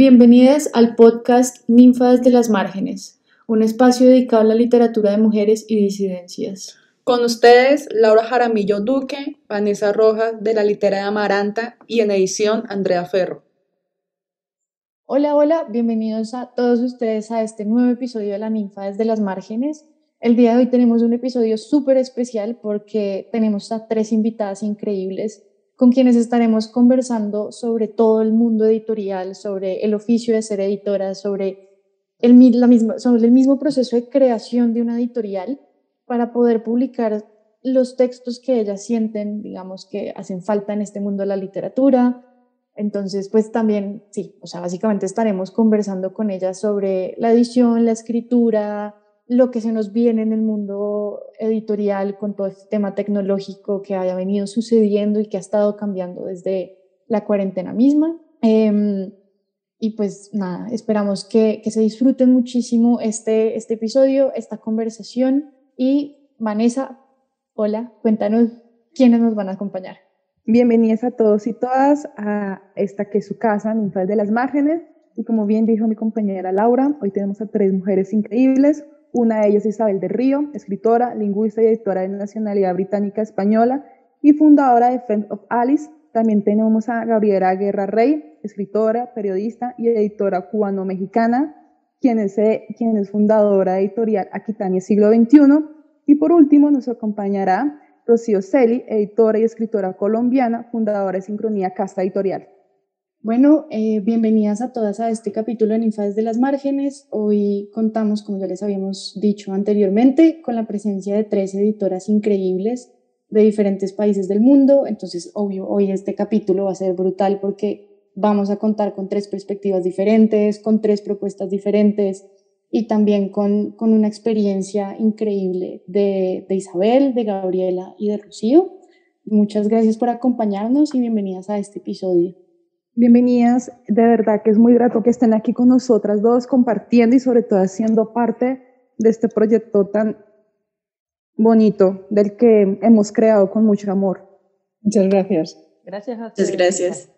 Bienvenidas al podcast Ninfas de las Márgenes, un espacio dedicado a la literatura de mujeres y disidencias. Con ustedes, Laura Jaramillo Duque, Vanessa Rojas de la Litera de Amaranta y en edición Andrea Ferro. Hola, bienvenidos a todos ustedes a este nuevo episodio de la Ninfas de las Márgenes. El día de hoy tenemos un episodio súper especial porque tenemos a 3 invitadas increíbles con quienes estaremos conversando sobre todo el mundo editorial, sobre el oficio de ser editora, sobre el mismo proceso de creación de una editorial para poder publicar los textos que ellas sienten, digamos, que hacen falta en este mundo de la literatura. Entonces, pues también, sí, básicamente estaremos conversando con ellas sobre la edición, la escritura, lo que se nos viene en el mundo editorial con todo este tema tecnológico que haya venido sucediendo y que ha estado cambiando desde la cuarentena misma. Y pues nada, esperamos que se disfruten muchísimo este episodio, esta conversación. Y Vanessa, hola, cuéntanos quiénes nos van a acompañar. Bienvenidas a todos y todas a esta que es su casa, Ninfas de las Márgenes. Y como bien dijo mi compañera Laura, hoy tenemos a 3 mujeres increíbles. Una de ellas es Isabel del Río, escritora, lingüista y editora de nacionalidad británica española y fundadora de Friends of Alice. También tenemos a Gabriela Guerra Rey, escritora, periodista y editora cubano-mexicana, quien es fundadora de editorial Aquitania Siglo XXI. Y por último nos acompañará Rocío Celi, editora y escritora colombiana, fundadora de Sincronía Casta Editorial. Bueno, bienvenidas a todas a este capítulo de Ninfas de las Márgenes. Hoy contamos, como ya les habíamos dicho anteriormente, con la presencia de 3 editoras increíbles de diferentes países del mundo. Entonces, obvio, hoy este capítulo va a ser brutal porque vamos a contar con 3 perspectivas diferentes, con 3 propuestas diferentes y también con una experiencia increíble de Isabel, de Gabriela y de Rocío. Muchas gracias por acompañarnos y bienvenidas a este episodio. Bienvenidas, de verdad que es muy grato que estén aquí con nosotras dos compartiendo y sobre todo siendo parte de este proyecto tan bonito del que hemos creado con mucho amor. Muchas gracias. Gracias a ustedes. Muchas gracias.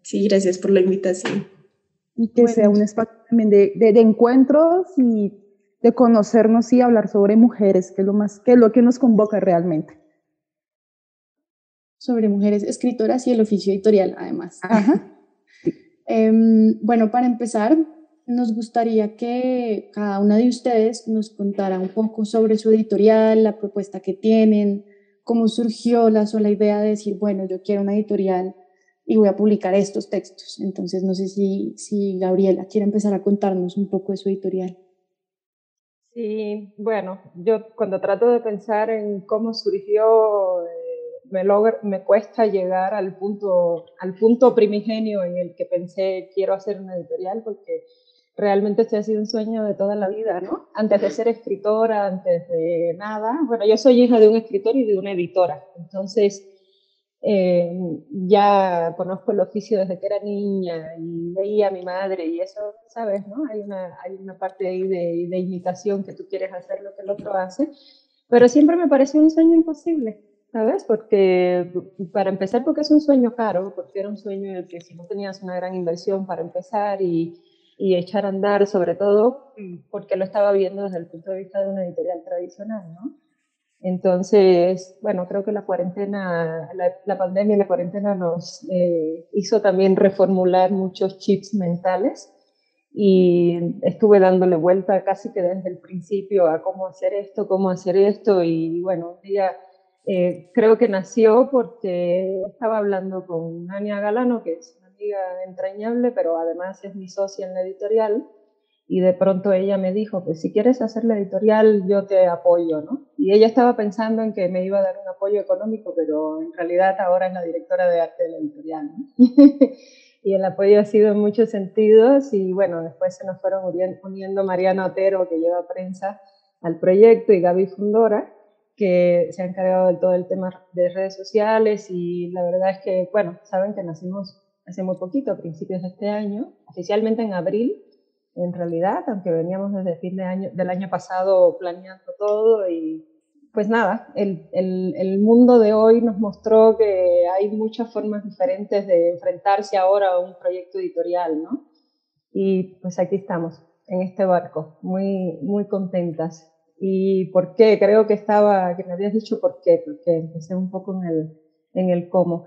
Sí, gracias por la invitación. Y que sea un espacio también de encuentros y de conocernos y hablar sobre mujeres, que es lo que nos convoca realmente. Sobre mujeres escritoras y el oficio editorial, además. Ajá. Bueno, para empezar, nos gustaría que cada una de ustedes nos contara un poco sobre su editorial, la propuesta que tienen, cómo surgió la sola idea de decir, bueno, yo quiero una editorial y voy a publicar estos textos. Entonces, no sé si Gabriela quiere empezar a contarnos un poco de su editorial. Sí, bueno, yo cuando trato de pensar en cómo surgió, me cuesta llegar al punto primigenio en el que pensé quiero hacer una editorial, porque realmente este ha sido un sueño de toda la vida, ¿no? Antes de ser escritora, antes de nada. Bueno, yo soy hija de un escritor y de una editora, entonces ya conozco el oficio desde que era niña y veía a mi madre y eso, ¿sabes? ¿No? Hay una parte ahí de imitación que tú quieres hacer lo que el otro hace, pero siempre me pareció un sueño imposible, ¿sabes? Porque, para empezar, porque es un sueño caro, porque era un sueño en el que si no tenías una gran inversión para empezar y echar a andar, sobre todo porque lo estaba viendo desde el punto de vista de una editorial tradicional, ¿no? Entonces, bueno, creo que la pandemia y la cuarentena nos hizo también reformular muchos chips mentales y estuve dándole vuelta casi que desde el principio a cómo hacer esto y bueno, un día creo que nació porque estaba hablando con Ania Galano, que es una amiga entrañable, pero además es mi socia en la editorial. Y de pronto ella me dijo, pues si quieres hacer la editorial, yo te apoyo, ¿no? Y ella estaba pensando en que me iba a dar un apoyo económico, pero en realidad ahora es la directora de arte de la editorial, ¿no? Y el apoyo ha sido en muchos sentidos y bueno, después se nos fueron uniendo Mariana Otero, que lleva prensa, al proyecto, y Gaby Fundora, que se ha encargado de todo el tema de redes sociales, y la verdad es que, bueno, saben que nacimos hace muy poquito, a principios de este año, oficialmente en abril, en realidad, aunque veníamos desde fin del año pasado planeando todo. Y pues nada, el mundo de hoy nos mostró que hay muchas formas diferentes de enfrentarse ahora a un proyecto editorial, ¿no? Y pues aquí estamos, en este barco, muy, muy contentas. ¿Y por qué? Creo que me habías dicho por qué, porque empecé un poco en el cómo.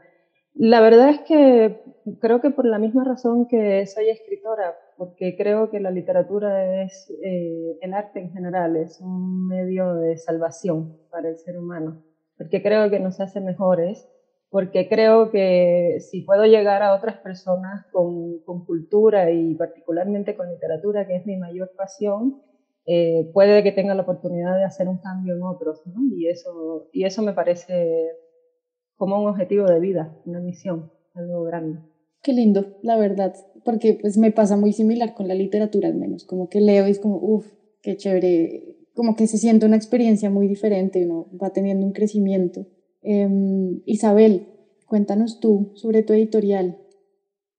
La verdad es que creo que por la misma razón que soy escritora, porque creo que la literatura el arte en general, es un medio de salvación para el ser humano, porque creo que nos hace mejores, porque creo que si puedo llegar a otras personas con cultura y particularmente con literatura, que es mi mayor pasión, puede que tenga la oportunidad de hacer un cambio en otros, ¿no? Y eso me parece como un objetivo de vida, una misión, algo grande. Qué lindo, la verdad, porque pues me pasa muy similar con la literatura al menos, como que leo y es como, uff, qué chévere, como que se siente una experiencia muy diferente, uno va teniendo un crecimiento. Isabel, cuéntanos tú sobre tu editorial.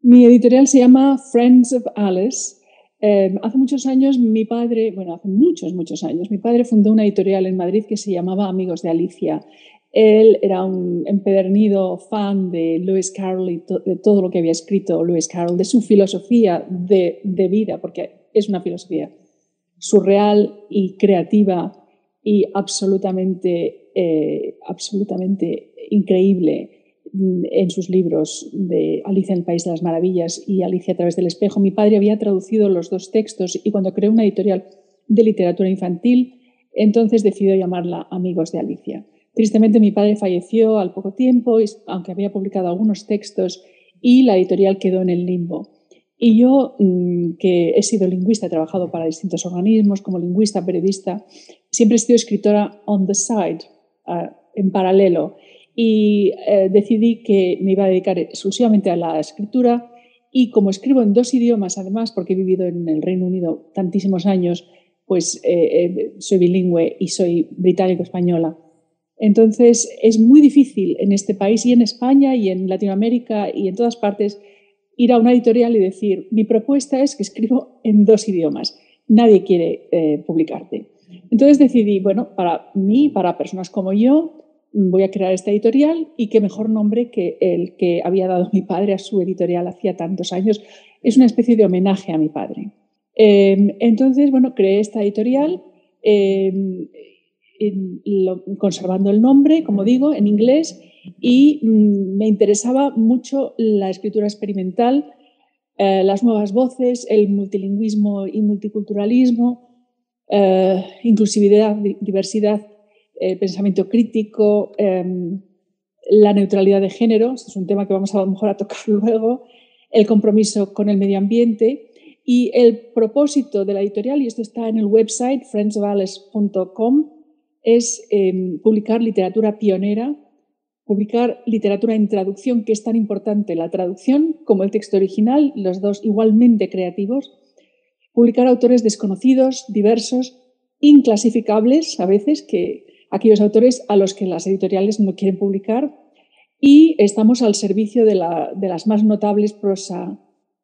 Mi editorial se llama Friends of Alice. Hace muchos años hace muchos años, mi padre fundó una editorial en Madrid que se llamaba Amigos de Alicia. Él era un empedernido fan de Lewis Carroll y de todo lo que había escrito Lewis Carroll, de su filosofía de vida, porque es una filosofía surreal y creativa y absolutamente increíble en sus libros de Alicia en el País de las Maravillas y Alicia a través del espejo. Mi padre había traducido los dos textos y cuando creó una editorial de literatura infantil, entonces decidió llamarla Amigos de Alicia. Tristemente mi padre falleció al poco tiempo, aunque había publicado algunos textos, y la editorial quedó en el limbo. Y yo, que he sido lingüista, he trabajado para distintos organismos como lingüista, periodista, siempre he sido escritora on the side, en paralelo, y decidí que me iba a dedicar exclusivamente a la escritura, y como escribo en dos idiomas además, porque he vivido en el Reino Unido tantísimos años, pues soy bilingüe y soy británico-española. Entonces es muy difícil en este país y en España y en Latinoamérica y en todas partes ir a una editorial y decir, mi propuesta es que escribo en dos idiomas, nadie quiere publicarte. Entonces decidí, bueno, para mí, para personas como yo, voy a crear esta editorial y qué mejor nombre que el que había dado mi padre a su editorial hacía tantos años. Es una especie de homenaje a mi padre. Entonces, bueno, creé esta editorial conservando el nombre, como digo, en inglés, y me interesaba mucho la escritura experimental, las nuevas voces, el multilingüismo y multiculturalismo, inclusividad, diversidad, pensamiento crítico, la neutralidad de género, este es un tema que vamos a lo mejor a tocar luego, el compromiso con el medio ambiente y el propósito de la editorial, y esto está en el website friendsofalice.com, es publicar literatura pionera, publicar literatura en traducción, que es tan importante la traducción como el texto original, los dos igualmente creativos, publicar autores desconocidos, diversos, inclasificables a veces, que aquellos autores a los que las editoriales no quieren publicar, y estamos al servicio de las más notables prosa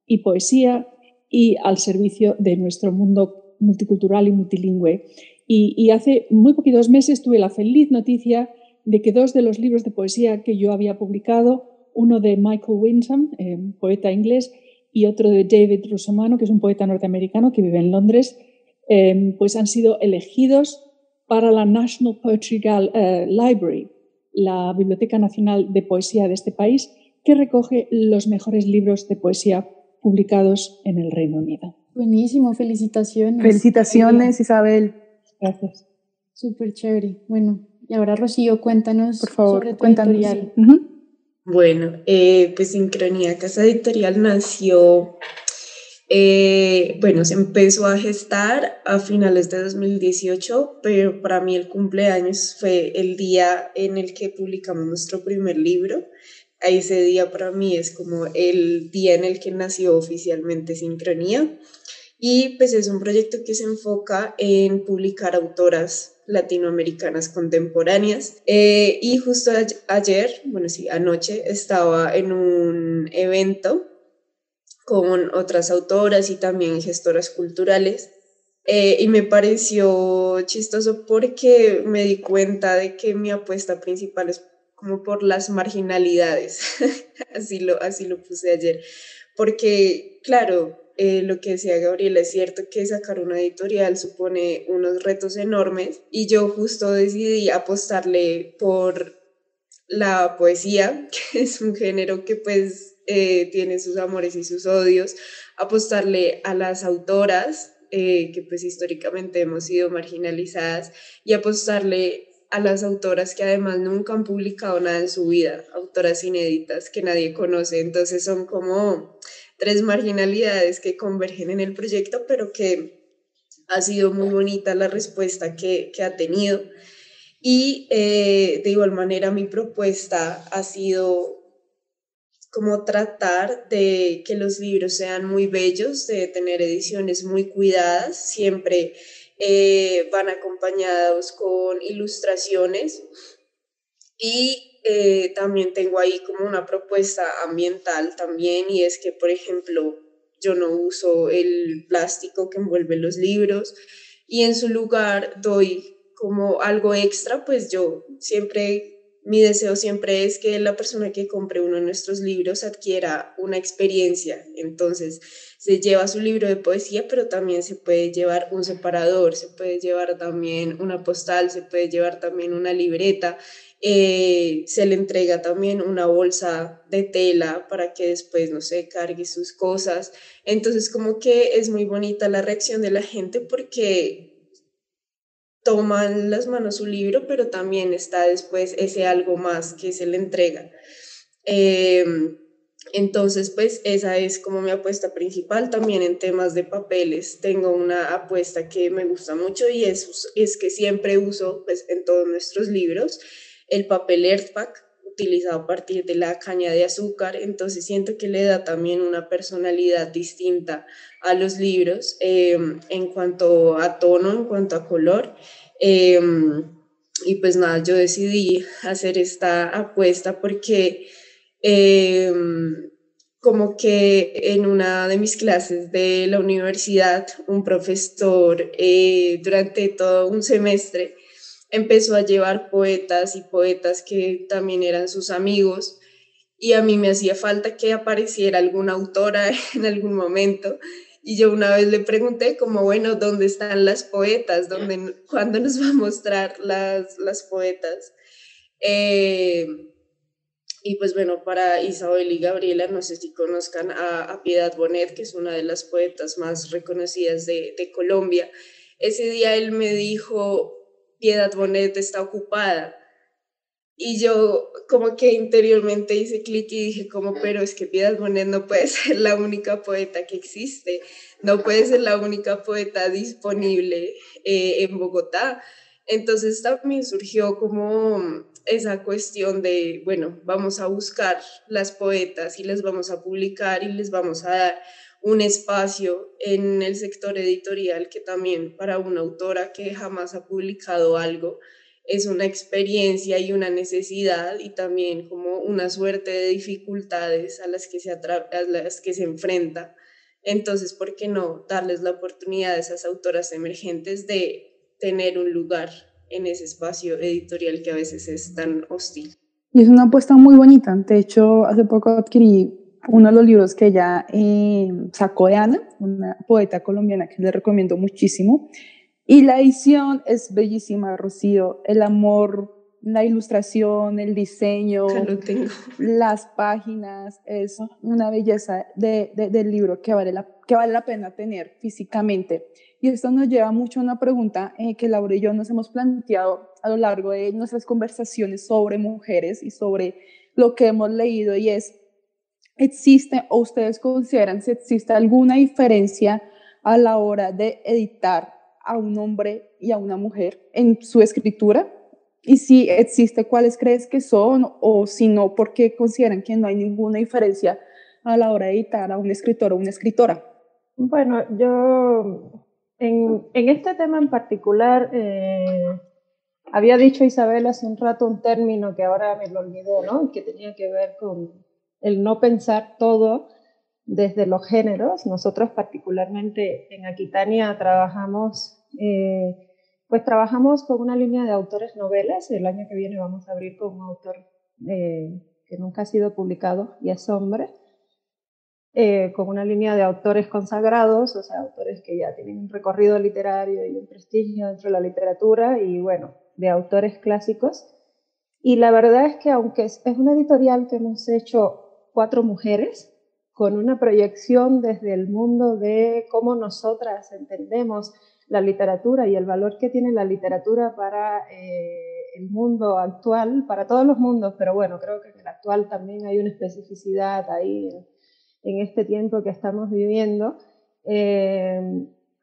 y poesía y al servicio de nuestro mundo multicultural y multilingüe. Y hace muy poquitos meses tuve la feliz noticia de que dos de los libros de poesía que yo había publicado, uno de Michael Winsham, poeta inglés, y otro de David Russomano, que es un poeta norteamericano que vive en Londres, pues han sido elegidos para la National Poetry Library, la Biblioteca Nacional de Poesía de este país, que recoge los mejores libros de poesía publicados en el Reino Unido. Buenísimo, felicitaciones. Felicitaciones, Isabel. Gracias. Súper chévere. Bueno, y ahora Rocío, cuéntanos Por favor, sobre tu cuéntanos. editorial. Bueno, pues Sincronía Casa Editorial nació, bueno, se empezó a gestar a finales de 2018, pero para mí el cumpleaños fue el día en el que publicamos nuestro primer libro. Ese día para mí es como el día en el que nació oficialmente Sincronía. Y pues es un proyecto que se enfoca en publicar autoras latinoamericanas contemporáneas. Y justo ayer, bueno, sí, anoche, estaba en un evento con otras autoras y también gestoras culturales. Y me pareció chistoso porque me di cuenta de que mi apuesta principal es como por las marginalidades. así lo puse ayer. Porque, claro, lo que decía Gabriela, es cierto que sacar una editorial supone unos retos enormes y yo justo decidí apostarle por la poesía, que es un género que pues tiene sus amores y sus odios, apostarle a las autoras, que pues históricamente hemos sido marginalizadas, y apostarle a las autoras que además nunca han publicado nada en su vida, autoras inéditas que nadie conoce, entonces son como tres marginalidades que convergen en el proyecto, pero que ha sido muy bonita la respuesta que ha tenido. Y de igual manera mi propuesta ha sido como tratar de que los libros sean muy bellos, de tener ediciones muy cuidadas, siempre van acompañados con ilustraciones y también tengo ahí como una propuesta ambiental también y es que, por ejemplo, yo no uso el plástico que envuelve los libros y en su lugar doy como algo extra, pues yo siempre, mi deseo siempre es que la persona que compre uno de nuestros libros adquiera una experiencia. Entonces, se lleva su libro de poesía, pero también se puede llevar un separador, se puede llevar también una postal, se puede llevar también una libreta. Se le entrega también una bolsa de tela para que después, no sé, cargue sus cosas. Entonces, como que es muy bonita la reacción de la gente porque toman las manos su libro, pero también está después ese algo más que se le entrega. Eh, entonces, pues esa es como mi apuesta principal. También en temas de papeles tengo una apuesta que me gusta mucho y es que siempre uso pues, en todos nuestros libros el papel Earthpack utilizado a partir de la caña de azúcar. Entonces siento que le da también una personalidad distinta a los libros en cuanto a tono, en cuanto a color. Eh, y pues nada, yo decidí hacer esta apuesta porque eh, como que en una de mis clases de la universidad, un profesor durante todo un semestre empezó a llevar poetas y poetas que también eran sus amigos y a mí me hacía falta que apareciera alguna autora en algún momento. Y yo una vez le pregunté como, bueno, ¿dónde están las poetas? ¿Cuándo nos va a mostrar las poetas? Eh, y pues bueno, para Isabel y Gabriela, no sé si conozcan a Piedad Bonet, que es una de las poetas más reconocidas de Colombia. Ese día él me dijo, Piedad Bonet está ocupada. Y yo como que interiormente hice clic y dije como, pero es que Piedad Bonet no puede ser la única poeta que existe, no puede ser la única poeta disponible en Bogotá. Entonces también surgió como esa cuestión de, bueno, vamos a buscar las poetas y les vamos a publicar y les vamos a dar un espacio en el sector editorial que también para una autora que jamás ha publicado algo es una experiencia y una necesidad y también como una suerte de dificultades a las que a las que se enfrenta. Entonces, ¿por qué no darles la oportunidad a esas autoras emergentes de tener un lugar en ese espacio editorial que a veces es tan hostil? Y es una apuesta muy bonita. De hecho, hace poco adquirí uno de los libros que ella sacó de Ana, una poeta colombiana que le recomiendo muchísimo. Y la edición es bellísima, Rocío. El amor, la ilustración, el diseño, las páginas, es una belleza del libro que vale la pena tener físicamente. Y esto nos lleva mucho a una pregunta que Laura y yo nos hemos planteado a lo largo de nuestras conversaciones sobre mujeres y sobre lo que hemos leído, y es, ¿existe o ustedes consideran si existe alguna diferencia a la hora de editar a un hombre y a una mujer en su escritura? Y si existe, ¿cuáles crees que son? O si no, ¿por qué consideran que no hay ninguna diferencia a la hora de editar a un escritor o una escritora? Bueno, yo en este tema en particular había dicho Isabel hace un rato un término que ahora me lo olvidé, ¿no? Que tenía que ver con el no pensar todo desde los géneros. Nosotros particularmente en Aquitania pues trabajamos con una línea de autores noveles. El año que viene vamos a abrir con un autor que nunca ha sido publicado y es hombre. con una línea de autores consagrados, o sea, autores que ya tienen un recorrido literario y un prestigio dentro de la literatura, y bueno, de autores clásicos. Y la verdad es que aunque es una editorial que hemos hecho 4 mujeres, con una proyección desde el mundo de cómo nosotras entendemos la literatura y el valor que tiene la literatura para el mundo actual, para todos los mundos, pero bueno, creo que en el actual también hay una especificidad ahí en este tiempo que estamos viviendo.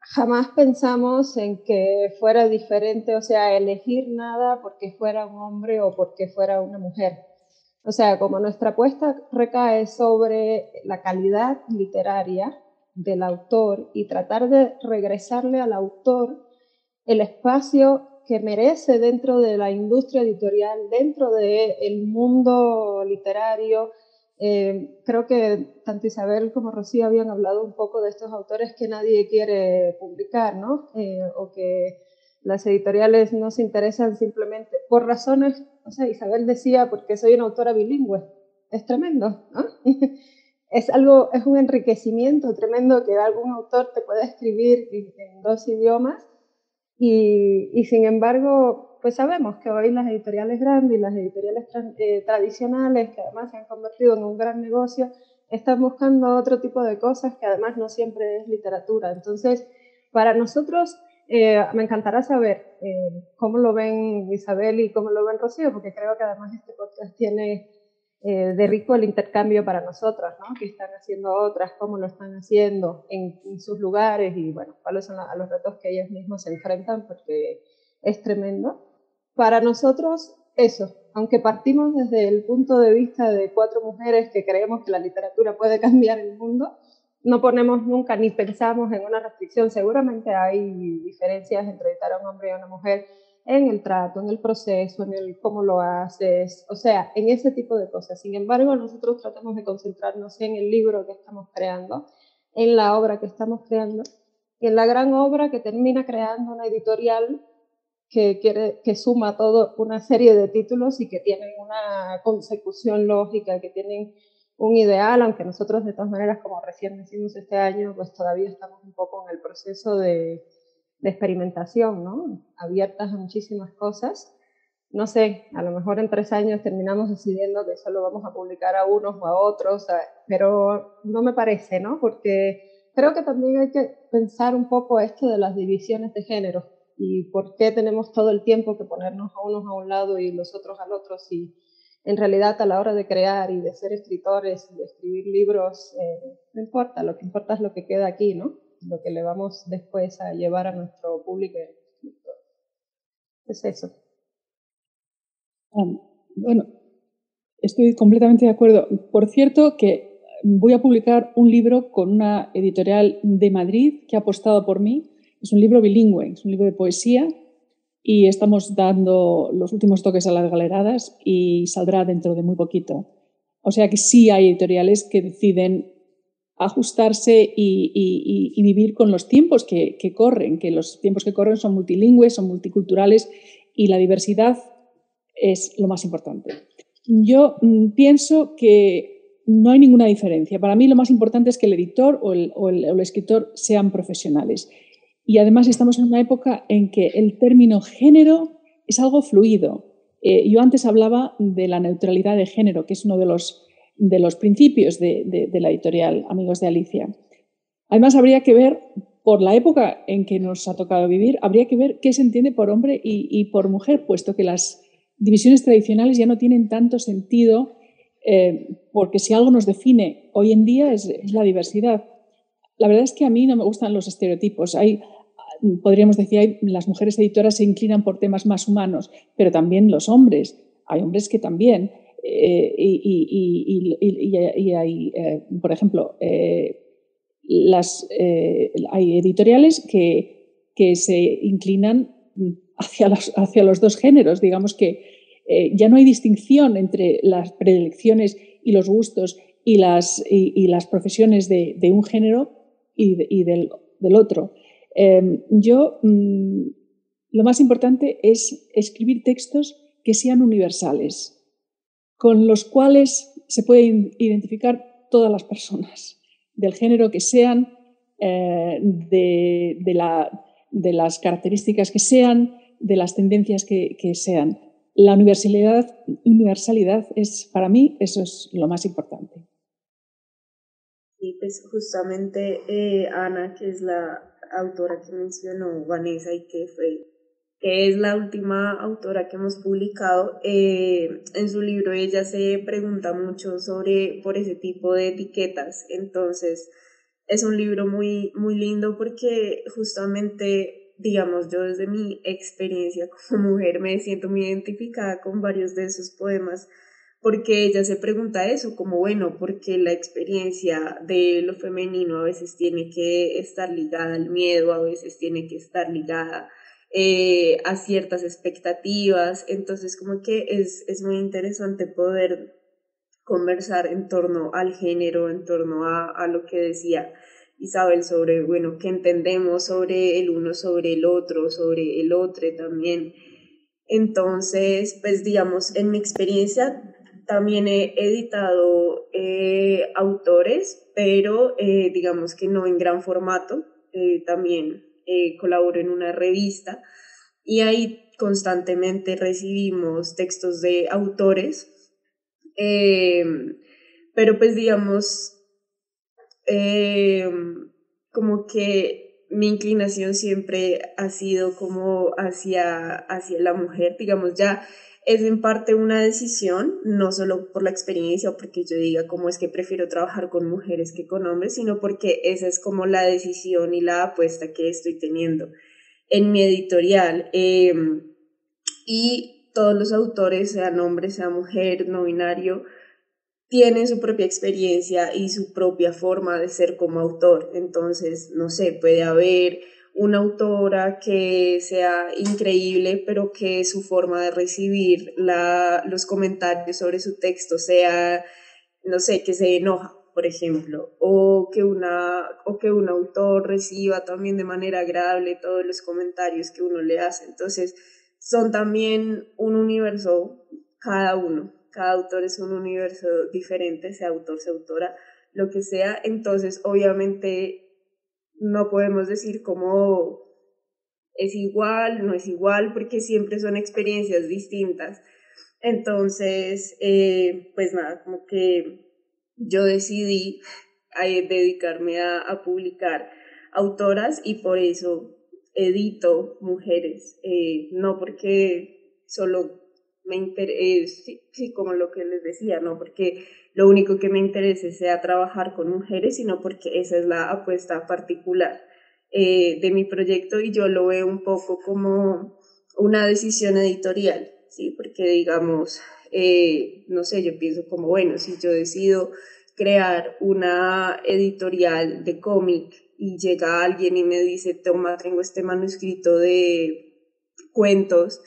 Jamás pensamos en que fuera diferente, o sea, elegir nada porque fuera un hombre o porque fuera una mujer. O sea, como nuestra apuesta recae sobre la calidad literaria del autor y tratar de regresarle al autor el espacio que merece dentro de la industria editorial, dentro del mundo literario. Creo que tanto Isabel como Rocío habían hablado un poco de estos autores que nadie quiere publicar, ¿no? O que las editoriales no se interesan simplemente por razones, o sea, Isabel decía, porque soy una autora bilingüe. Es tremendo, ¿no? Es un enriquecimiento tremendo que algún autor te pueda escribir en 2 idiomas y sin embargo, pues sabemos que hoy las editoriales grandes y las editoriales tradicionales, que además se han convertido en un gran negocio, están buscando otro tipo de cosas que además no siempre es literatura. Entonces, para nosotros, me encantará saber cómo lo ven Isabel y cómo lo ven Rocío, porque creo que además este podcast tiene de rico el intercambio para nosotras, ¿no? ¿Qué están haciendo otras? ¿Cómo lo están haciendo en sus lugares? Y bueno, cuáles son los retos que ellos mismos se enfrentan, porque es tremendo. Para nosotros, eso, aunque partimos desde el punto de vista de 4 mujeres que creemos que la literatura puede cambiar el mundo, no ponemos nunca ni pensamos en una restricción. Seguramente hay diferencias entre editar a un hombre y a una mujer, en el trato, en el proceso, en el cómo lo haces, o sea, en ese tipo de cosas. Sin embargo, nosotros tratamos de concentrarnos en el libro que estamos creando, en la obra que estamos creando, y en la gran obra que termina creando una editorial que suma todo una serie de títulos y que tienen una consecución lógica, que tienen un ideal, aunque nosotros de todas maneras, como recién decimos este año, pues todavía estamos un poco en el proceso de experimentación, ¿no? Abiertas a muchísimas cosas. No sé, a lo mejor en 3 años terminamos decidiendo que solo vamos a publicar a unos o a otros, pero no me parece, ¿no? Porque creo que también hay que pensar un poco esto de las divisiones de género y por qué tenemos todo el tiempo que ponernos a unos a un lado y los otros al otro, si en realidad a la hora de crear y de ser escritores, de escribir libros, no importa, lo que importa es lo que queda aquí, ¿no? Lo que le vamos después a llevar a nuestro público. Es eso. Bueno, estoy completamente de acuerdo. Por cierto, que voy a publicar un libro con una editorial de Madrid que ha apostado por mí. Es un libro bilingüe, es un libro de poesía y estamos dando los últimos toques a las galeradas y saldrá dentro de muy poquito. O sea que sí hay editoriales que deciden ajustarse y vivir con los tiempos que corren, que los tiempos que corren son multilingües, son multiculturales y la diversidad es lo más importante. Yo pienso que no hay ninguna diferencia. Para mí lo más importante es que el editor o el escritor sean profesionales. Y además estamos en una época en que el término género es algo fluido. Yo antes hablaba de la neutralidad de género, que es uno de los principios de la editorial Amigos de Alicia. Además, habría que ver, por la época en que nos ha tocado vivir, habría que ver qué se entiende por hombre y por mujer, puesto que las divisiones tradicionales ya no tienen tanto sentido, porque si algo nos define hoy en día es la diversidad. La verdad es que a mí no me gustan los estereotipos. Podríamos decir, las mujeres editoras se inclinan por temas más humanos, pero también los hombres. Hay hombres que también. Y hay, por ejemplo, hay editoriales que se inclinan hacia los 2 géneros. Digamos que ya no hay distinción entre las predilecciones y los gustos y las profesiones de un género y del otro. Lo más importante es escribir textos que sean universales, con los cuales se pueden identificar todas las personas. del género que sean, de las características que sean, de las tendencias que sean. La universalidad es, para mí, eso es lo más importante. Y pues justamente Ana, que es la autora que mencionó Vanessa y que es la última autora que hemos publicado, en su libro ella se pregunta mucho por ese tipo de etiquetas. Entonces es un libro muy, muy lindo porque justamente, digamos, yo desde mi experiencia como mujer me siento muy identificada con varios de esos poemas, porque ella se pregunta eso, como bueno, porque la experiencia de lo femenino a veces tiene que estar ligada al miedo, a veces tiene que estar ligada a ciertas expectativas. Entonces como que es muy interesante poder conversar en torno al género, en torno a lo que decía Isabel sobre, bueno, qué entendemos sobre el uno, sobre el otro también. Entonces, pues digamos, en mi experiencia también he editado autores, pero digamos que no en gran formato. También colaboro en una revista y ahí constantemente recibimos textos de autores, eh, pero pues digamos, eh, como que mi inclinación siempre ha sido como hacia la mujer, digamos, ya es en parte una decisión, no solo por la experiencia o porque yo diga cómo es que prefiero trabajar con mujeres que con hombres, sino porque esa es como la decisión y la apuesta que estoy teniendo en mi editorial. Y todos los autores, sean hombre, sea mujer, no binario, tienen su propia experiencia y su propia forma de ser como autor. Entonces, no sé, puede haber una autora que sea increíble, pero que su forma de recibir los comentarios sobre su texto sea, no sé, que se enoja, por ejemplo, o que un autor reciba también de manera agradable todos los comentarios que uno le hace. Entonces, son también un universo cada uno. Cada autor es un universo diferente, sea autor, sea autora, lo que sea. Entonces, obviamente, no podemos decir cómo es igual, no es igual, porque siempre son experiencias distintas. Entonces, pues nada, como que yo decidí dedicarme a publicar autoras y por eso edito mujeres, no porque solo me interese, sí, como lo que les decía, no porque lo único que me interese sea trabajar con mujeres, sino porque esa es la apuesta particular de mi proyecto y yo lo veo un poco como una decisión editorial, ¿sí? Porque digamos, no sé, yo pienso como, bueno, si yo decido crear una editorial de cómic y llega alguien y me dice, toma, tengo este manuscrito de cuentos,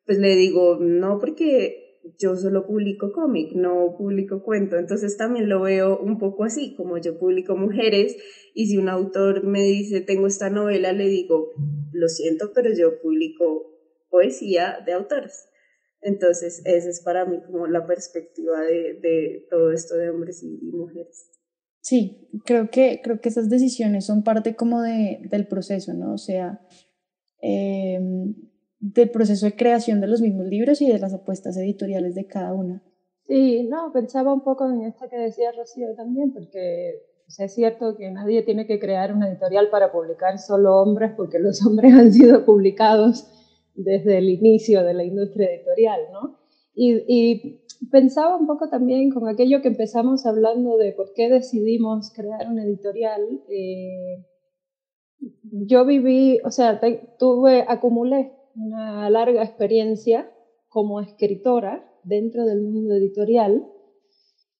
pues le digo, no, porque yo solo publico cómic, no publico cuento. Entonces también lo veo un poco así, como yo publico mujeres y si un autor me dice, tengo esta novela, le digo, lo siento, pero yo publico poesía de autores. Entonces, esa es para mí como la perspectiva de todo esto de hombres y mujeres. Sí, creo que esas decisiones son parte como del proceso, ¿no? O sea, eh, del proceso de creación de los mismos libros y de las apuestas editoriales de cada una. Sí, no, pensaba un poco en esto que decía Rocío también, porque o sea, es cierto que nadie tiene que crear una editorial para publicar solo hombres, porque los hombres han sido publicados desde el inicio de la industria editorial, ¿no? Y pensaba un poco también con aquello que empezamos hablando de por qué decidimos crear una editorial. Yo viví, o sea, acumulé una larga experiencia como escritora dentro del mundo editorial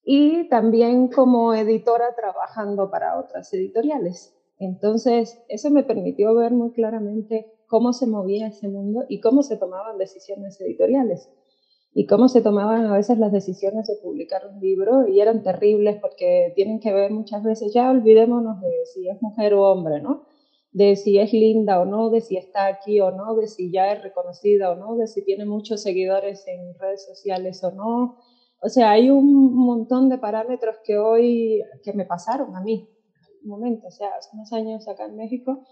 y también como editora trabajando para otras editoriales. Entonces, eso me permitió ver muy claramente cómo se movía ese mundo y cómo se tomaban decisiones editoriales y cómo se tomaban a veces las decisiones de publicar un libro y eran terribles porque tienen que ver muchas veces, ya olvidémonos de si es mujer o hombre, ¿no? De si es linda o no, de si está aquí o no, de si ya es reconocida o no, de si tiene muchos seguidores en redes sociales o no. O sea, hay un montón de parámetros que me pasaron a mí momento, o sea, hace unos años acá en México,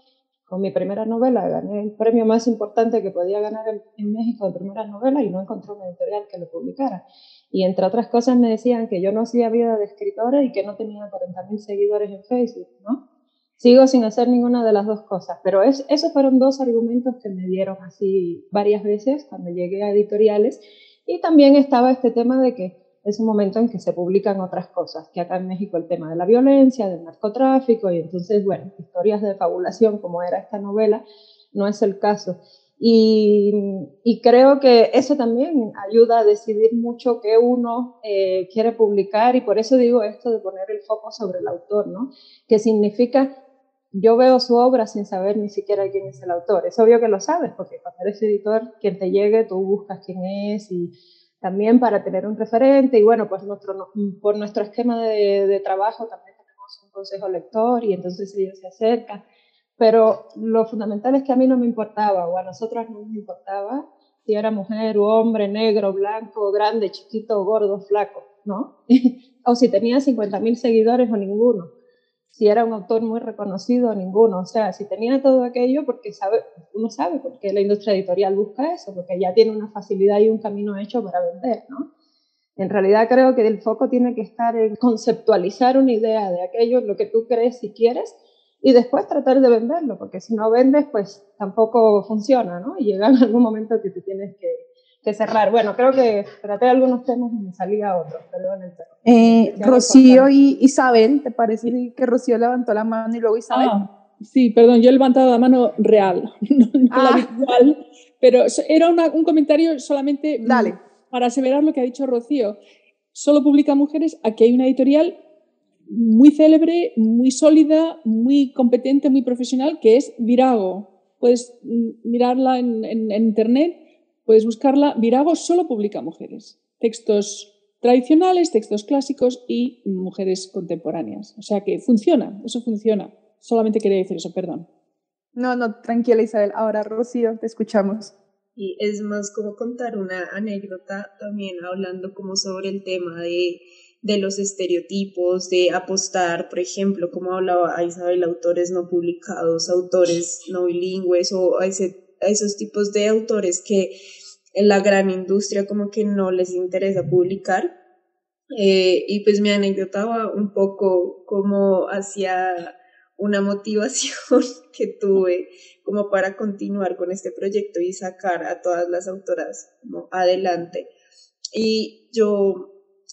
con mi primera novela gané el premio más importante que podía ganar en México de primera novela y no encontré una editorial que lo publicara. Y entre otras cosas me decían que yo no hacía vida de escritora y que no tenía 40.000 seguidores en Facebook, ¿no? Sigo sin hacer ninguna de las dos cosas, pero esos fueron dos argumentos que me dieron así varias veces cuando llegué a editoriales. Y también estaba este tema de que es un momento en que se publican otras cosas, que acá en México el tema de la violencia, del narcotráfico, y entonces, bueno, historias de fabulación como era esta novela, no es el caso. Y creo que eso también ayuda a decidir mucho qué uno quiere publicar, y por eso digo esto de poner el foco sobre el autor, ¿no? Que significa, yo veo su obra sin saber ni siquiera quién es el autor. Es obvio que lo sabes, porque cuando eres editor, quien te llegue, tú buscas quién es, y también para tener un referente, y bueno, pues por nuestro esquema de trabajo también tenemos un consejo lector, y entonces ellos se acercan. Pero lo fundamental es que a mí no me importaba, o a nosotros no nos importaba, si era mujer o hombre, negro, blanco, grande, chiquito, gordo, flaco, ¿no? O si tenía 50.000 seguidores o ninguno. Si era un autor muy reconocido o ninguno. O sea, si tenía todo aquello, porque uno sabe por qué la industria editorial busca eso, porque ya tiene una facilidad y un camino hecho para vender, ¿no? En realidad creo que el foco tiene que estar en conceptualizar una idea de aquello, lo que tú crees y quieres, y después tratar de venderlo, porque si no vendes, pues tampoco funciona, ¿no? Y llega en algún momento que te tienes que cerrar. Bueno, creo que traté algunos temas y me salía otros, perdón. Rocío y Isabel, ¿te parece que Rocío levantó la mano y luego Isabel? Sí, perdón, yo he levantado la mano real, no la virtual, pero era un comentario solamente Dale. Para aseverar lo que ha dicho Rocío. Solo publica mujeres. Aquí hay una editorial muy célebre, muy sólida, muy competente, muy profesional, que es Virago. Puedes mirarla en internet, puedes buscarla. Virago solo publica mujeres. Textos tradicionales, textos clásicos y mujeres contemporáneas. O sea que funciona, eso funciona. Solamente quería decir eso, perdón. No, tranquila Isabel. Ahora Rocío, te escuchamos. Y es más como contar una anécdota también hablando como sobre el tema de los estereotipos, de apostar, por ejemplo, como hablaba Isabel, autores no publicados, autores no bilingües o a esos tipos de autores que en la gran industria como que no les interesa publicar. Y pues mi anécdota va un poco como hacia una motivación que tuve como para continuar con este proyecto y sacar a todas las autoras como adelante. Y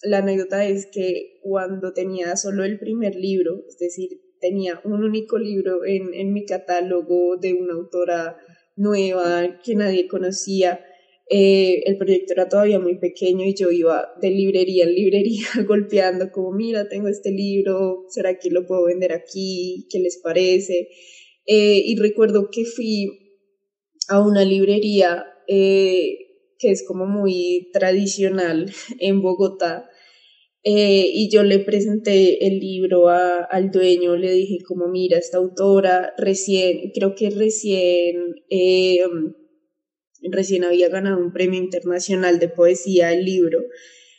la anécdota es que cuando tenía solo el primer libro, es decir, tenía un único libro en mi catálogo de una autora nueva que nadie conocía, el proyecto era todavía muy pequeño y yo iba de librería en librería golpeando como, mira, tengo este libro, ¿será que lo puedo vender aquí? ¿Qué les parece? Y recuerdo que fui a una librería que es como muy tradicional en Bogotá, y yo le presenté el libro al dueño, le dije como, mira, esta autora creo que recién había ganado un premio internacional de poesía el libro,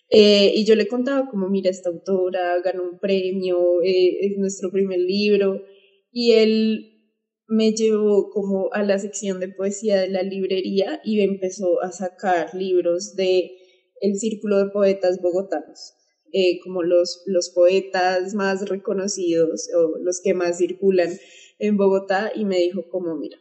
y yo le contaba como, mira, esta autora ganó un premio, es nuestro primer libro, y él me llevó como a la sección de poesía de la librería y empezó a sacar libros de el Círculo de Poetas Bogotanos, como los poetas más reconocidos o los que más circulan en Bogotá, y me dijo como, mira,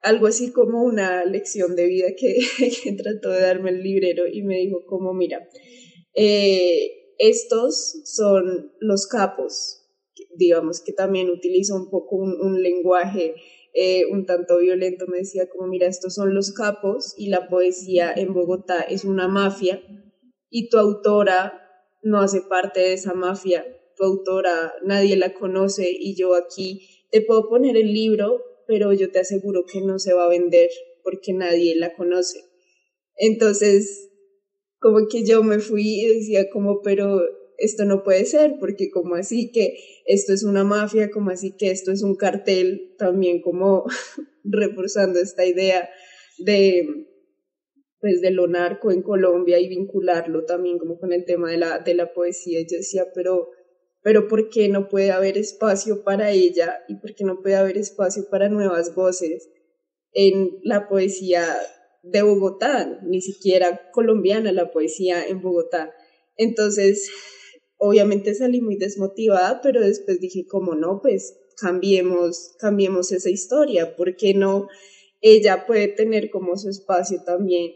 algo así como una lección de vida que trató de darme el librero, y me dijo como, mira, estos son los capos, digamos que también utiliza un poco un lenguaje un tanto violento. Me decía como, mira, estos son los capos y la poesía en Bogotá es una mafia y tu autora no hace parte de esa mafia, tu autora nadie la conoce y yo aquí te puedo poner el libro, pero yo te aseguro que no se va a vender porque nadie la conoce. Entonces, como que yo me fui y decía como, pero esto no puede ser, porque como así que esto es una mafia, como así que esto es un cartel, también como reforzando esta idea pues de lo narco en Colombia y vincularlo también como con el tema de la poesía. Yo decía, pero pero ¿por qué no puede haber espacio para ella y por qué no puede haber espacio para nuevas voces en la poesía de Bogotá, ni siquiera colombiana, la poesía en Bogotá? Entonces, obviamente salí muy desmotivada, pero después dije, ¿cómo no? Pues cambiemos esa historia, ¿por qué no? Ella puede tener como su espacio también.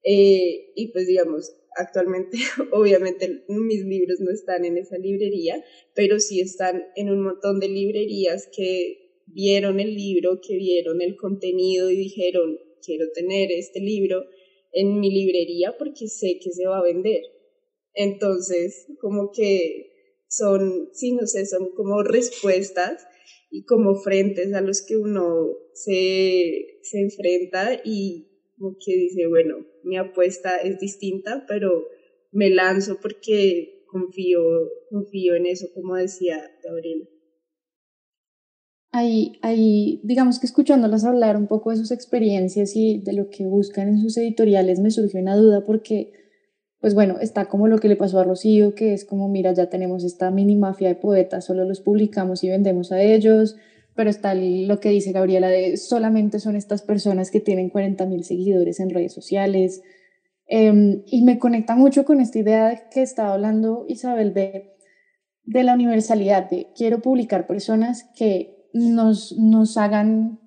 Y pues digamos, actualmente obviamente mis libros no están en esa librería, pero sí están en un montón de librerías que vieron el libro, que vieron el contenido y dijeron, quiero tener este libro en mi librería porque sé que se va a vender. Entonces, como que son, sí, no sé, son como respuestas y como frentes a los que uno se enfrenta y como que dice, bueno, mi apuesta es distinta, pero me lanzo porque confío en eso, como decía Gabriela. Ahí, digamos que escuchándolas hablar un poco de sus experiencias y de lo que buscan en sus editoriales, me surgió una duda porque, pues bueno, está como lo que le pasó a Rocío, que es como, mira, ya tenemos esta mini mafia de poetas, solo los publicamos y vendemos a ellos, pero está lo que dice Gabriela de solamente son estas personas que tienen 40.000 seguidores en redes sociales. Y me conecta mucho con esta idea de que estaba hablando Isabel de la universalidad, de quiero publicar personas que nos hagan,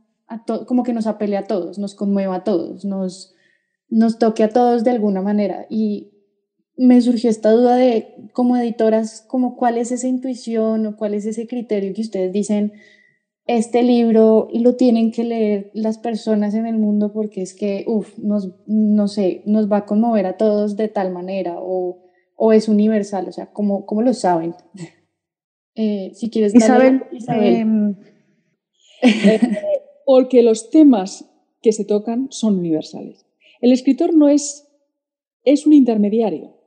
como que nos apele a todos, nos conmueva a todos, nos toque a todos de alguna manera. Y me surgió esta duda de, como editoras, como cuál es esa intuición o cuál es ese criterio que ustedes dicen, este libro lo tienen que leer las personas en el mundo porque es que, no sé, nos va a conmover a todos de tal manera o es universal, o sea, ¿cómo lo saben? Si quieres, dale, Isabel, Isabel. Porque los temas que se tocan son universales. El escritor no es un intermediario.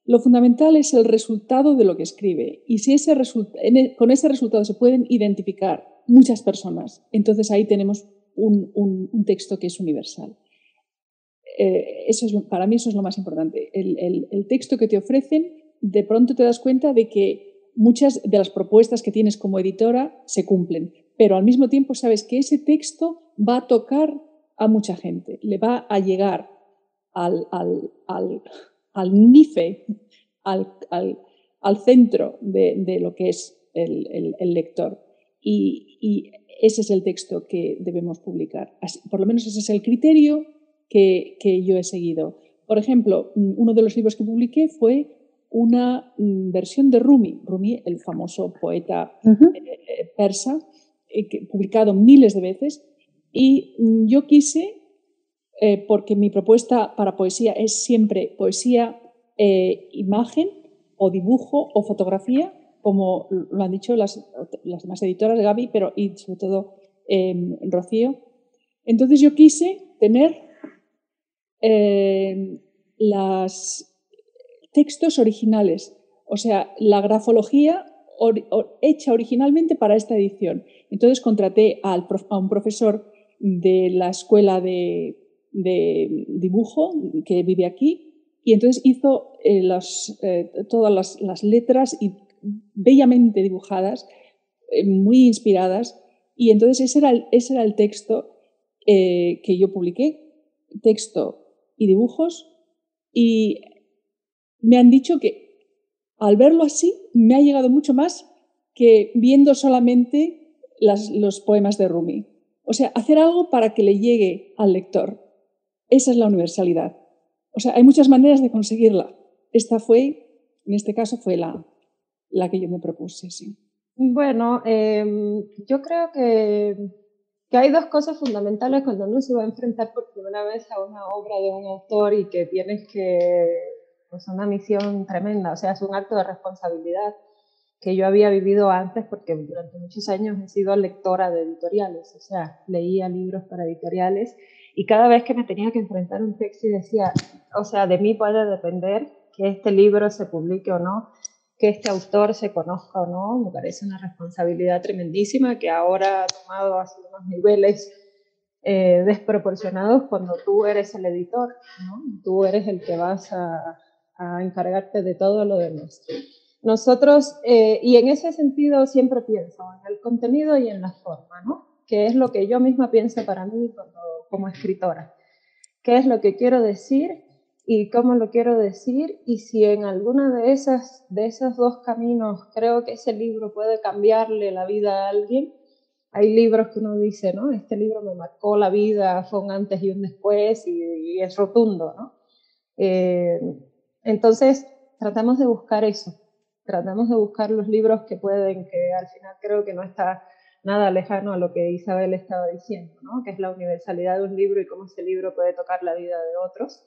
Lo fundamental es el resultado de lo que escribe. Y si con ese resultado se pueden identificar muchas personas, entonces ahí tenemos un texto que es universal. Para mí eso es lo más importante. El texto que te ofrecen, de pronto te das cuenta de que muchas de las propuestas que tienes como editora se cumplen, pero al mismo tiempo sabes que ese texto va a tocar a mucha gente, le va a llegar al NIFE, al centro de lo que es el lector. Y ese es el texto que debemos publicar. Por lo menos ese es el criterio que yo he seguido. Por ejemplo, uno de los libros que publiqué fue una versión de Rumi, el famoso poeta persa, publicado miles de veces, y yo quise, porque mi propuesta para poesía es siempre poesía, imagen o dibujo o fotografía, como lo han dicho las demás editoras, Gaby, pero y sobre todo Rocío. Entonces yo quise tener los textos originales, o sea, la grafología hecha originalmente para esta edición. Entonces contraté a un profesor de la escuela de dibujo que vive aquí y entonces hizo todas las letras y bellamente dibujadas, muy inspiradas, y entonces ese era el texto que yo publiqué, texto y dibujos, y me han dicho que al verlo así me ha llegado mucho más que viendo solamente los poemas de Rumi. O sea, hacer algo para que le llegue al lector. Esa es la universalidad. O sea, hay muchas maneras de conseguirla. En este caso fue la que yo me propuse, sí. Bueno, yo creo que hay dos cosas fundamentales cuando uno se va a enfrentar por primera vez a una obra de un autor y que tienes pues una misión tremenda, o sea, es un acto de responsabilidad que yo había vivido antes porque durante muchos años he sido lectora de editoriales, o sea, leía libros para editoriales y cada vez que me tenía que enfrentar a un texto y decía, o sea, de mí puede depender que este libro se publique o no, que este autor se conozca o no, me parece una responsabilidad tremendísima que ahora ha tomado así unos niveles desproporcionados cuando tú eres el editor, ¿no? Tú eres el que vas a encargarte de todo lo demás. Nosotros, y en ese sentido siempre pienso en el contenido y en la forma, ¿no? Que es lo que yo misma pienso para mí como escritora. ¿Qué es lo que quiero decir y cómo lo quiero decir? Y si en alguna de esos dos caminos creo que ese libro puede cambiarle la vida a alguien. Hay libros que uno dice, ¿no? Este libro me marcó la vida, fue un antes y un después y es rotundo, ¿no? Entonces, tratamos de buscar eso. Tratamos de buscar los libros que pueden, que al final creo que no está nada lejano a lo que Isabel estaba diciendo, ¿no? Que es la universalidad de un libro y cómo ese libro puede tocar la vida de otros.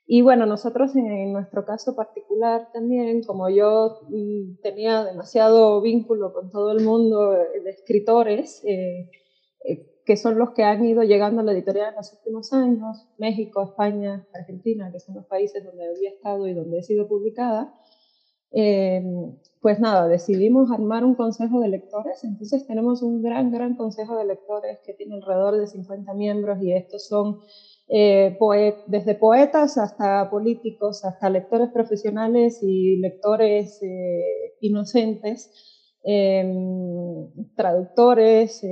Y bueno, nosotros en nuestro caso particular también, como yo tenía demasiado vínculo con todo el mundo de escritores, que son los que han ido llegando a la editorial en los últimos años, México, España, Argentina, que son los países donde había estado y donde he sido publicada, pues nada, decidimos armar un consejo de lectores. Entonces tenemos un gran consejo de lectores que tiene alrededor de 50 miembros y estos son desde poetas hasta políticos, hasta lectores profesionales y lectores inocentes, traductores,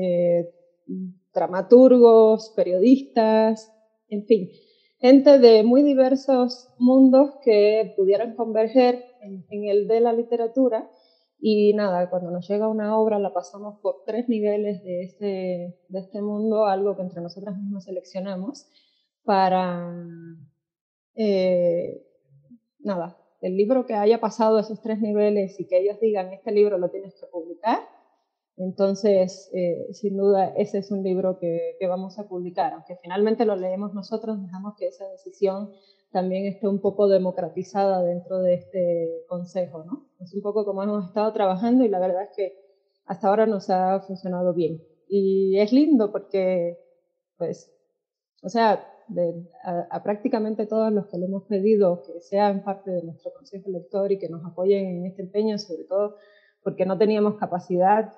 dramaturgos, periodistas, en fin, gente de muy diversos mundos que pudieran converger en el de la literatura. Y nada, cuando nos llega una obra la pasamos por 3 niveles de este mundo, algo que entre nosotras mismas seleccionamos para, nada, el libro que haya pasado esos 3 niveles y que ellos digan, este libro lo tienes que publicar. Entonces, sin duda, ese es un libro que vamos a publicar. Aunque finalmente lo leemos nosotros, dejamos que esa decisión también esté un poco democratizada dentro de este consejo, ¿no? Es un poco como hemos estado trabajando y la verdad es que hasta ahora nos ha funcionado bien. Y es lindo porque, pues, o sea, a prácticamente todos los que le hemos pedido que sean parte de nuestro consejo lector y que nos apoyen en este empeño, sobre todo porque no teníamos capacidad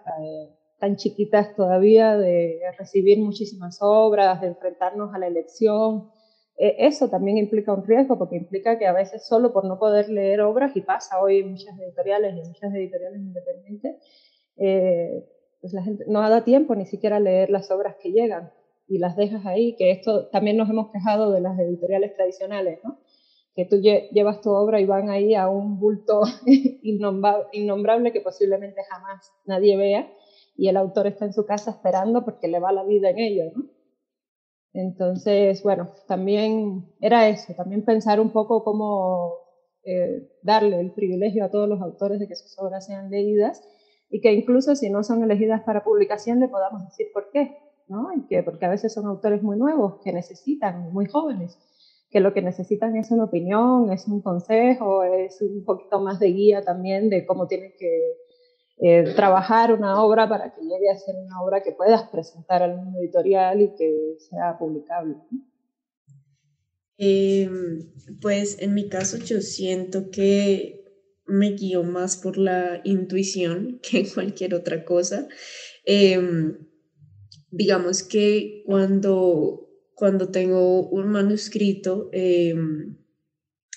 tan chiquitas todavía de recibir muchísimas obras, de enfrentarnos a la elección. Eso también implica un riesgo, porque implica que a veces solo por no poder leer obras, y pasa hoy en muchas editoriales y en muchas editoriales independientes, pues la gente no da tiempo ni siquiera a leer las obras que llegan y las dejas ahí, que esto también nos hemos quejado de las editoriales tradicionales, ¿no? Que tú llevas tu obra y van ahí a un bulto innombrable que posiblemente jamás nadie vea y el autor está en su casa esperando porque le va la vida en ello, ¿no? Entonces, bueno, también era eso, también pensar un poco cómo darle el privilegio a todos los autores de que sus obras sean leídas y que incluso si no son elegidas para publicación le podamos decir por qué, ¿no? Y que, porque a veces son autores muy nuevos que necesitan, muy jóvenes, que lo que necesitan es una opinión, es un consejo, es un poquito más de guía también de cómo tienen que trabajar una obra para que llegue a ser una obra que puedas presentar al mundo editorial y que sea publicable. Pues en mi caso yo siento que me guío más por la intuición que cualquier otra cosa. Digamos que cuando tengo un manuscrito,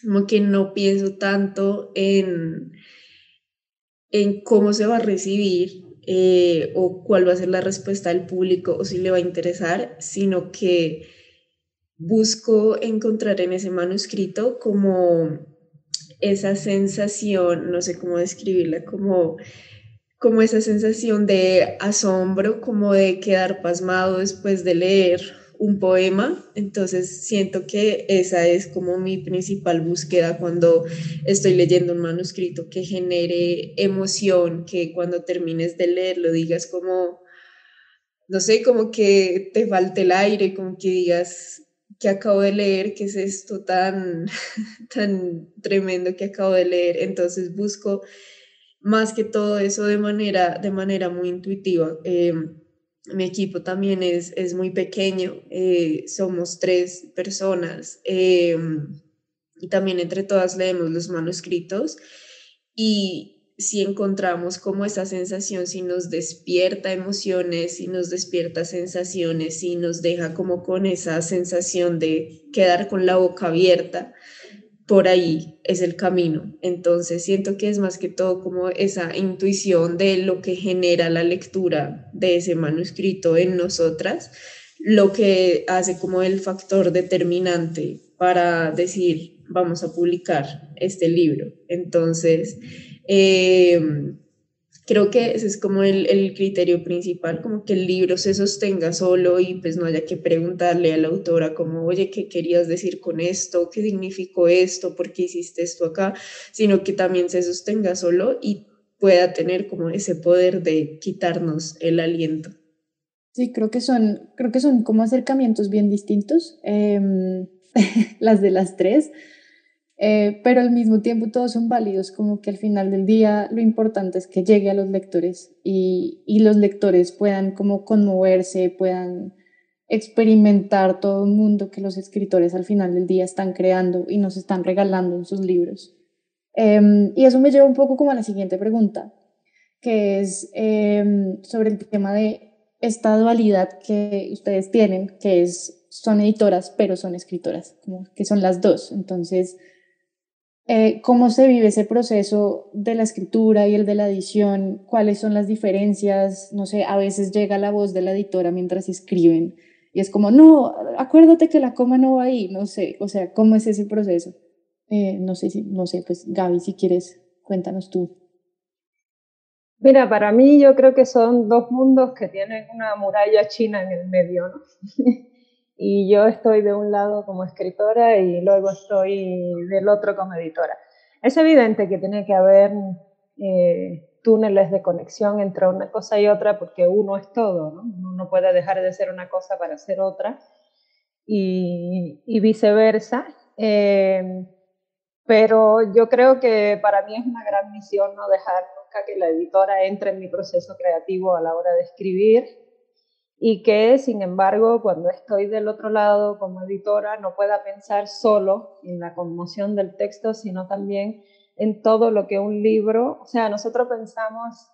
como que no pienso tanto en cómo se va a recibir o cuál va a ser la respuesta del público o si le va a interesar, sino que busco encontrar en ese manuscrito como esa sensación, no sé cómo describirla, como esa sensación de asombro, como de quedar pasmado después de leer un poema. Entonces siento que esa es como mi principal búsqueda cuando estoy leyendo un manuscrito, que genere emoción, que cuando termines de leerlo digas como, no sé, como que te falte el aire, como que digas que acabo de leer, que es esto tan, tan tremendo que acabo de leer. Entonces busco más que todo eso de manera muy intuitiva. Mi equipo también es muy pequeño, somos 3 personas y también entre todas leemos los manuscritos y si encontramos como esa sensación, si nos despierta emociones, si nos despierta sensaciones, si nos deja como con esa sensación de quedar con la boca abierta, por ahí es el camino. Entonces siento que es más que todo como esa intuición de lo que genera la lectura de ese manuscrito en nosotras, lo que hace como el factor determinante para decir, vamos a publicar este libro. Entonces, eh, creo que ese es como el criterio principal, como que el libro se sostenga solo y pues no haya que preguntarle a la autora como, oye, ¿qué querías decir con esto? ¿Qué significó esto? ¿Por qué hiciste esto acá? Sino que también se sostenga solo y pueda tener como ese poder de quitarnos el aliento. Sí, creo que son como acercamientos bien distintos, las de las tres. Pero al mismo tiempo todos son válidos, como que al final del día lo importante es que llegue a los lectores y los lectores puedan como conmoverse, puedan experimentar todo un mundo que los escritores al final del día están creando y nos están regalando en sus libros. Y eso me lleva un poco como a la siguiente pregunta, que es sobre el tema de esta dualidad que ustedes tienen, que es, son editoras, pero son escritoras, como que son las dos. Entonces, ¿cómo se vive ese proceso de la escritura y el de la edición? ¿Cuáles son las diferencias? No sé, a veces llega la voz de la editora mientras escriben y es como, no, acuérdate que la coma no va ahí, no sé, o sea, ¿cómo es ese proceso? No sé, pues Gaby, si quieres, cuéntanos tú. Mira, para mí yo creo que son dos mundos que tienen una muralla china en el medio, ¿no? Y yo estoy de un lado como escritora y luego estoy del otro como editora. Es evidente que tiene que haber túneles de conexión entre una cosa y otra porque uno es todo, ¿no? Uno no puede dejar de ser una cosa para ser otra y viceversa. Pero yo creo que para mí es una gran misión no dejar nunca que la editora entre en mi proceso creativo a la hora de escribir y que, sin embargo, cuando estoy del otro lado como editora, no pueda pensar solo en la conmoción del texto, sino también en todo lo que un libro, o sea, nosotros pensamos,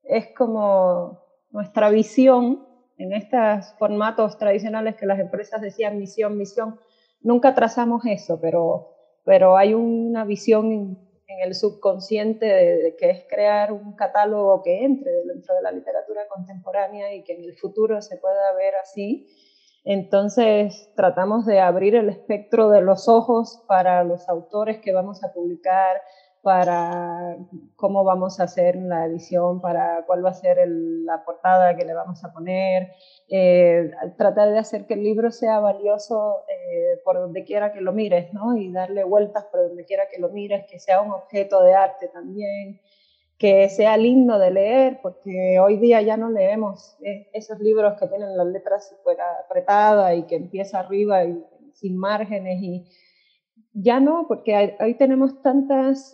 es como nuestra visión en estos formatos tradicionales que las empresas decían misión, misión, nunca trazamos eso, pero hay una visión en el subconsciente de que es crear un catálogo que entre dentro de la literatura contemporánea y que en el futuro se pueda ver así. Entonces tratamos de abrir el espectro de los ojos para los autores que vamos a publicar, para cómo vamos a hacer la edición, para cuál va a ser la portada que le vamos a poner, tratar de hacer que el libro sea valioso por donde quiera que lo mires, ¿no? Y darle vueltas por donde quiera que lo mires, que sea un objeto de arte también, que sea lindo de leer, porque hoy día ya no leemos esos libros que tienen las letras súper apretadas y que empieza arriba y sin márgenes y ya no, porque hoy tenemos tantas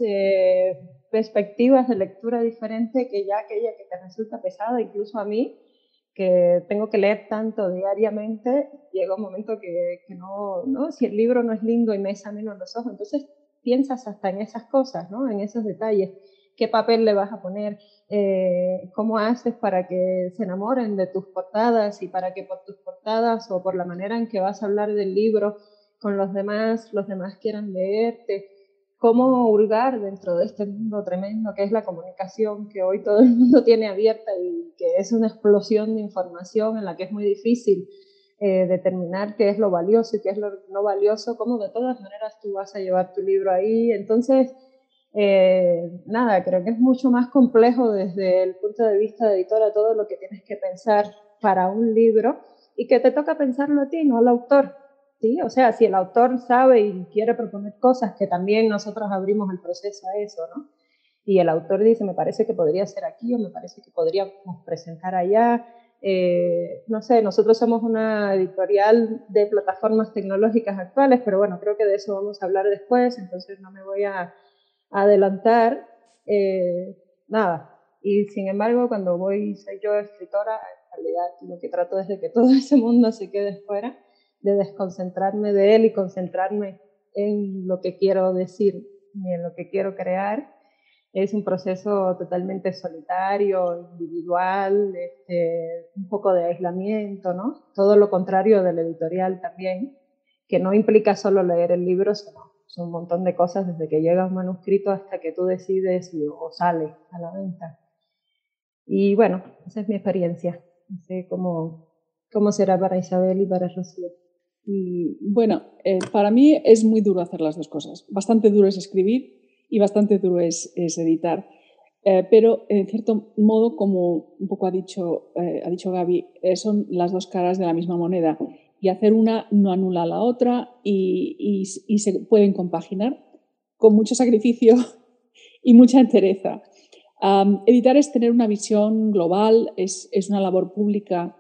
perspectivas de lectura diferentes que ya aquella que te resulta pesada, incluso a mí, que tengo que leer tanto diariamente, llega un momento que no, no, si el libro no es lindo y me examino los ojos, entonces piensas hasta en esas cosas, ¿no? En esos detalles. ¿Qué papel le vas a poner? ¿Cómo haces para que se enamoren de tus portadas y para que por tus portadas o por la manera en que vas a hablar del libro con los demás quieran leerte? ¿Cómo hurgar dentro de este mundo tremendo que es la comunicación, que hoy todo el mundo tiene abierta y que es una explosión de información en la que es muy difícil determinar qué es lo valioso y qué es lo no valioso? ¿Cómo de todas maneras tú vas a llevar tu libro ahí? Entonces, nada, creo que es mucho más complejo desde el punto de vista de editora todo lo que tienes que pensar para un libro y que te toca pensarlo a ti, no al autor. ¿Sí? O sea, si el autor sabe y quiere proponer cosas, que también nosotros abrimos el proceso a eso, ¿no? Y el autor dice, me parece que podría ser aquí o me parece que podríamos presentar allá. No sé, nosotros somos una editorial de plataformas tecnológicas actuales, pero bueno, creo que de eso vamos a hablar después, entonces no me voy a adelantar. Nada, y sin embargo, cuando soy yo escritora, en realidad lo que trato es de que todo ese mundo se quede fuera, de desconcentrarme de él y concentrarme en lo que quiero decir y en lo que quiero crear. Es un proceso totalmente solitario, individual, un poco de aislamiento, ¿no? Todo lo contrario del editorial también, que no implica solo leer el libro, son un montón de cosas desde que llega un manuscrito hasta que tú decides o sale a la venta. Y bueno, esa es mi experiencia. No sé cómo será para Isabel y para Rocío. Bueno, para mí es muy duro hacer las dos cosas. Bastante duro es escribir y bastante duro es editar. Pero en cierto modo, como un poco ha dicho Gaby, son las dos caras de la misma moneda. Y hacer una no anula a la otra y se pueden compaginar con mucho sacrificio y mucha entereza. Editar es tener una visión global, es una labor pública,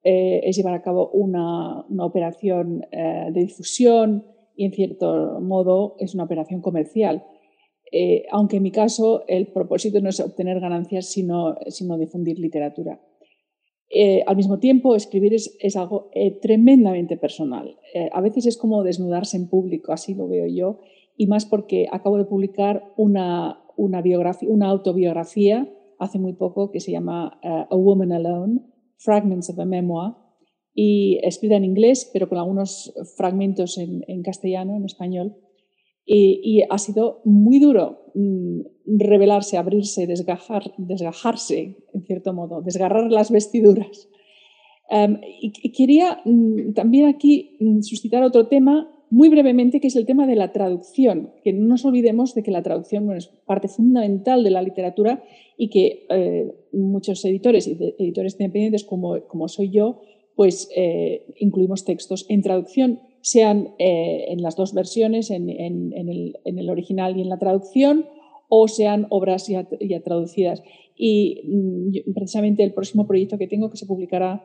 es llevar a cabo una operación de difusión y, en cierto modo, es una operación comercial. Aunque en mi caso el propósito no es obtener ganancias, sino difundir literatura. Al mismo tiempo, escribir es algo tremendamente personal. A veces es como desnudarse en público, así lo veo yo, y más porque acabo de publicar una autobiografía hace muy poco que se llama A Woman Alone, Fragments of a Memoir, y escrita en inglés, pero con algunos fragmentos en castellano, en español. Y ha sido muy duro revelarse, abrirse, desgajarse, en cierto modo, desgarrar las vestiduras. Y quería también aquí suscitar otro tema muy brevemente, que es el tema de la traducción, que no nos olvidemos de que la traducción es parte fundamental de la literatura y que muchos editores y editores independientes como soy yo, pues incluimos textos en traducción, sean en las dos versiones, en el original y en la traducción, o sean obras ya traducidas. Y precisamente el próximo proyecto que tengo, que se publicará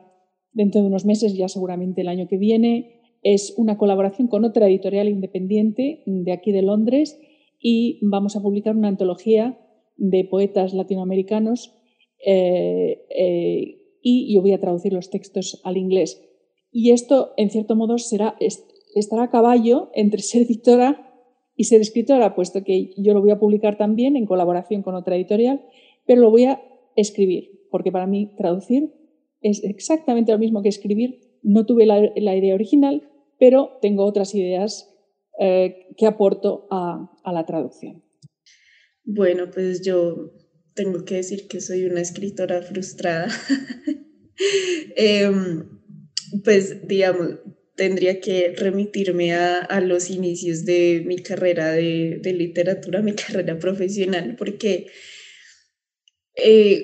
dentro de unos meses, ya seguramente el año que viene, es una colaboración con otra editorial independiente de aquí de Londres, y vamos a publicar una antología de poetas latinoamericanos y yo voy a traducir los textos al inglés. Y esto, en cierto modo, estará a caballo entre ser editora y ser escritora, puesto que yo lo voy a publicar también en colaboración con otra editorial, pero lo voy a escribir, porque para mí traducir es exactamente lo mismo que escribir. No tuve la idea original, pero tengo otras ideas que aporto a la traducción. Bueno, pues yo tengo que decir que soy una escritora frustrada. Pues digamos, tendría que remitirme a los inicios de mi carrera de literatura, mi carrera profesional, porque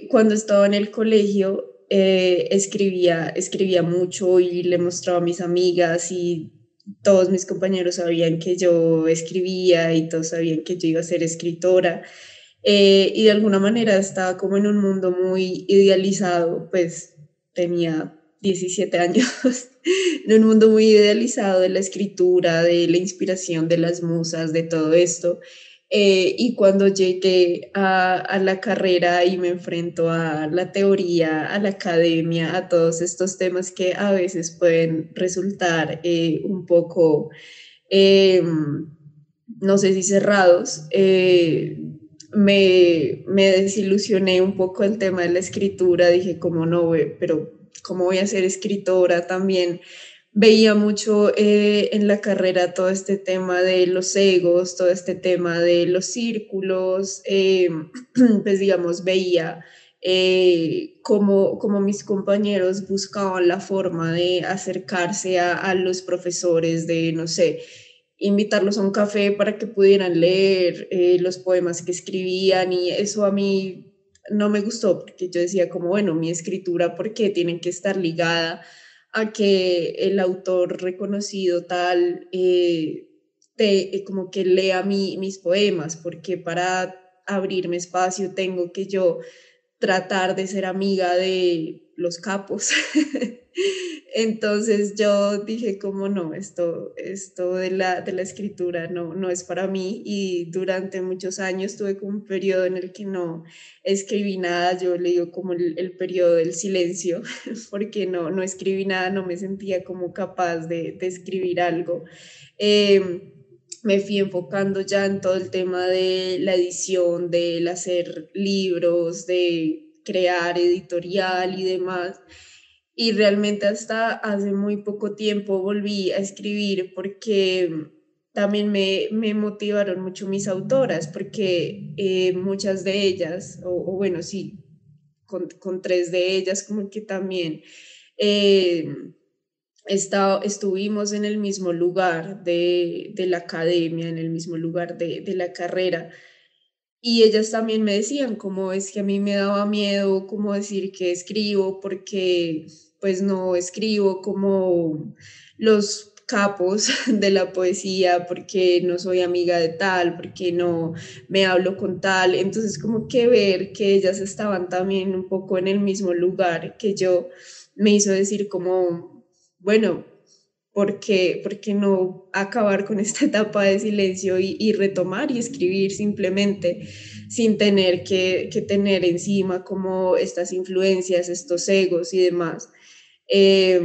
cuando estaba en el colegio escribía mucho y le mostraba a mis amigas, y todos mis compañeros sabían que yo escribía y todos sabían que yo iba a ser escritora. Y de alguna manera estaba como en un mundo muy idealizado, pues tenía 17 años, en un mundo muy idealizado de la escritura, de la inspiración, de las musas, de todo esto. Y cuando llegué a la carrera y me enfrento a la teoría, a la academia, a todos estos temas que a veces pueden resultar un poco, no sé si cerrados, me desilusioné un poco el tema de la escritura. Dije, como no, pero ¿cómo voy a ser escritora? También veía mucho en la carrera todo este tema de los egos, todo este tema de los círculos, pues digamos, veía cómo mis compañeros buscaban la forma de acercarse a los profesores, de, no sé, invitarlos a un café para que pudieran leer los poemas que escribían, y eso a mí no me gustó, porque yo decía como, bueno, mi escritura, ¿por qué tienen que estar ligada a que el autor reconocido tal como que lea mis poemas? Porque para abrirme espacio tengo que yo tratar de ser amiga de los capos. Entonces yo dije, como no, esto de la escritura no es para mí, y durante muchos años tuve como un periodo en el que no escribí nada. Yo le digo como el periodo del silencio, porque no escribí nada, no me sentía como capaz de escribir algo. Me fui enfocando ya en todo el tema de la edición, del hacer libros, de crear editorial y demás. Y realmente hasta hace muy poco tiempo volví a escribir porque también me motivaron mucho mis autoras, porque muchas de ellas, o bueno, sí, con tres de ellas como que también eh, estuvimos en el mismo lugar de la academia, en el mismo lugar de la carrera. Y ellas también me decían cómo es que a mí me daba miedo cómo decir que escribo, porque pues no escribo como los capos de la poesía, porque no soy amiga de tal, porque no me hablo con tal. Entonces como que ver que ellas estaban también un poco en el mismo lugar que yo me hizo decir como, bueno, por qué no acabar con esta etapa de silencio y retomar y escribir simplemente sin tener que tener encima como estas influencias, estos egos y demás? Eh,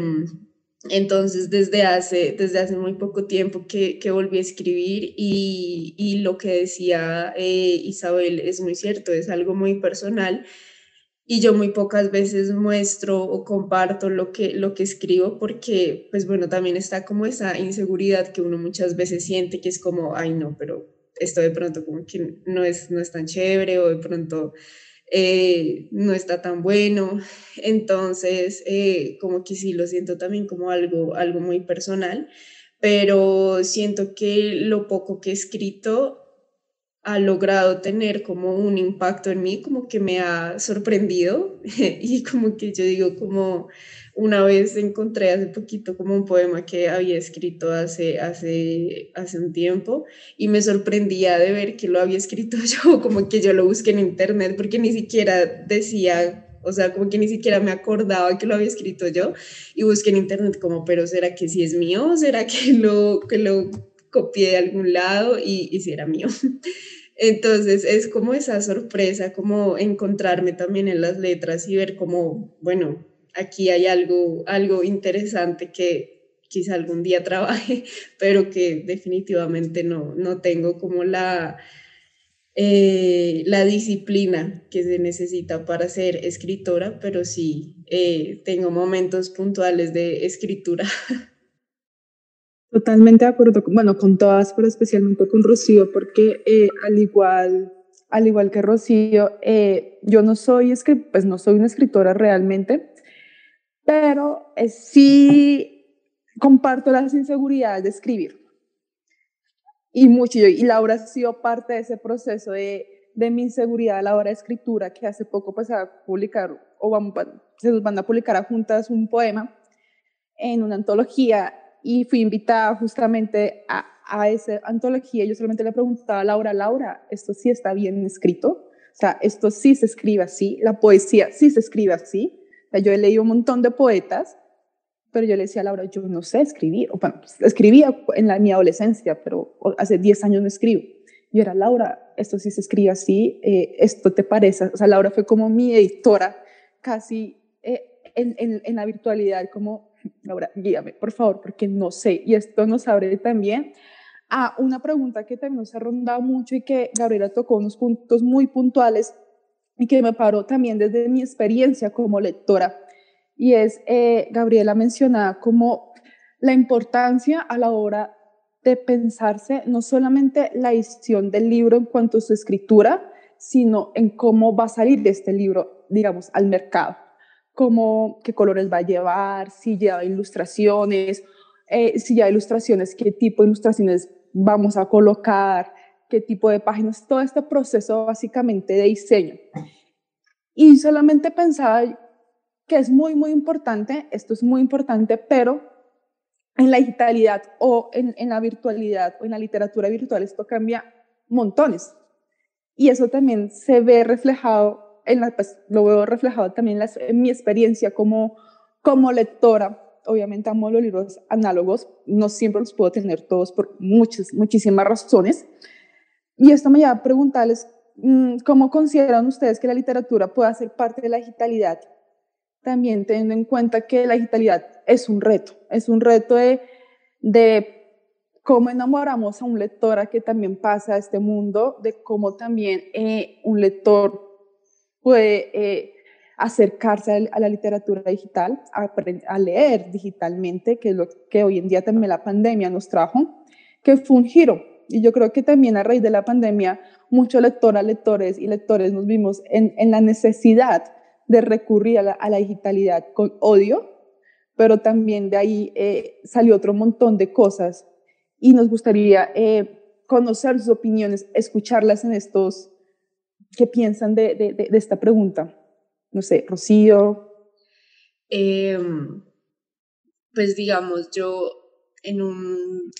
entonces, desde hace muy poco tiempo que volví a escribir y lo que decía Isabel es muy cierto, es algo muy personal y yo muy pocas veces muestro o comparto lo que escribo porque, pues bueno, también está como esa inseguridad que uno muchas veces siente que es como, ay no, pero esto de pronto como que no es tan chévere o de pronto no está tan bueno. Entonces, como que sí lo siento también como algo muy personal, pero siento que lo poco que he escrito ha logrado tener como un impacto en mí, como que me ha sorprendido y como que yo digo como una vez encontré hace poquito como un poema que había escrito hace un tiempo y me sorprendía de ver que lo había escrito yo, como que yo lo busqué en internet porque ni siquiera decía... O sea, como que ni siquiera me acordaba que lo había escrito yo y busqué en internet como, pero ¿será que sí es mío? ¿Será que lo copié de algún lado y si era mío? Entonces es como esa sorpresa, como encontrarme también en las letras y ver como, bueno, aquí hay algo interesante que quizá algún día trabaje, pero que definitivamente no tengo como la disciplina que se necesita para ser escritora, pero sí tengo momentos puntuales de escritura. Totalmente de acuerdo, bueno, con todas, pero especialmente con Rocío, porque al igual que Rocío, yo no soy, pues no soy una escritora realmente, pero sí comparto las inseguridades de escribir. Y mucho, y Laura ha sido parte de ese proceso de mi inseguridad a la hora de escritura, que hace poco pues se va a publicar, se nos van a publicar a juntas un poema en una antología y fui invitada justamente a esa antología. Yo solamente le preguntaba a Laura, Laura, ¿esto sí está bien escrito? O sea, esto sí se escribe así, la poesía sí se escribe así. O sea, yo he leído un montón de poetas, pero yo le decía a Laura, yo no sé escribir. O, bueno, escribía en mi adolescencia, pero hace 10 años no escribo. Yo era, Laura, esto sí se escribe así, esto te parece. O sea, Laura fue como mi editora casi en la virtualidad, como, Laura, guíame, por favor, porque no sé. Y esto nos abre también a una pregunta que también nos ha rondado mucho y que Gabriela tocó unos puntos muy puntuales y que me paró también desde mi experiencia como lectora. Y es, Gabriela mencionaba como la importancia a la hora de pensarse no solamente la edición del libro en cuanto a su escritura, sino en cómo va a salir de este libro, digamos, al mercado. Cómo, qué colores va a llevar, si lleva ilustraciones, si lleva ilustraciones, qué tipo de ilustraciones vamos a colocar, qué tipo de páginas, todo este proceso básicamente de diseño. Y solamente pensaba que es muy, muy importante, esto es muy importante, pero en la digitalidad o en la virtualidad o en la literatura virtual esto cambia montones. Y eso también se ve reflejado, pues, lo veo reflejado también en mi experiencia como lectora. Obviamente amo los libros análogos, no siempre los puedo tener todos por muchísimas razones. Y esto me lleva a preguntarles, ¿cómo consideran ustedes que la literatura pueda ser parte de la digitalidad? También teniendo en cuenta que la digitalidad es un reto de cómo enamoramos a un lector a que también pasa a este mundo, de cómo también un lector puede acercarse a la literatura digital, a leer digitalmente, que es lo que hoy en día también la pandemia nos trajo, que fue un giro. Y yo creo que también a raíz de la pandemia, muchos lectoras, lectores y lectores nos vimos en la necesidad de recurrir a la digitalidad con odio, pero también de ahí salió otro montón de cosas y nos gustaría conocer sus opiniones, escucharlas en estos, ¿qué piensan de esta pregunta? No sé, Rocío. Pues digamos, yo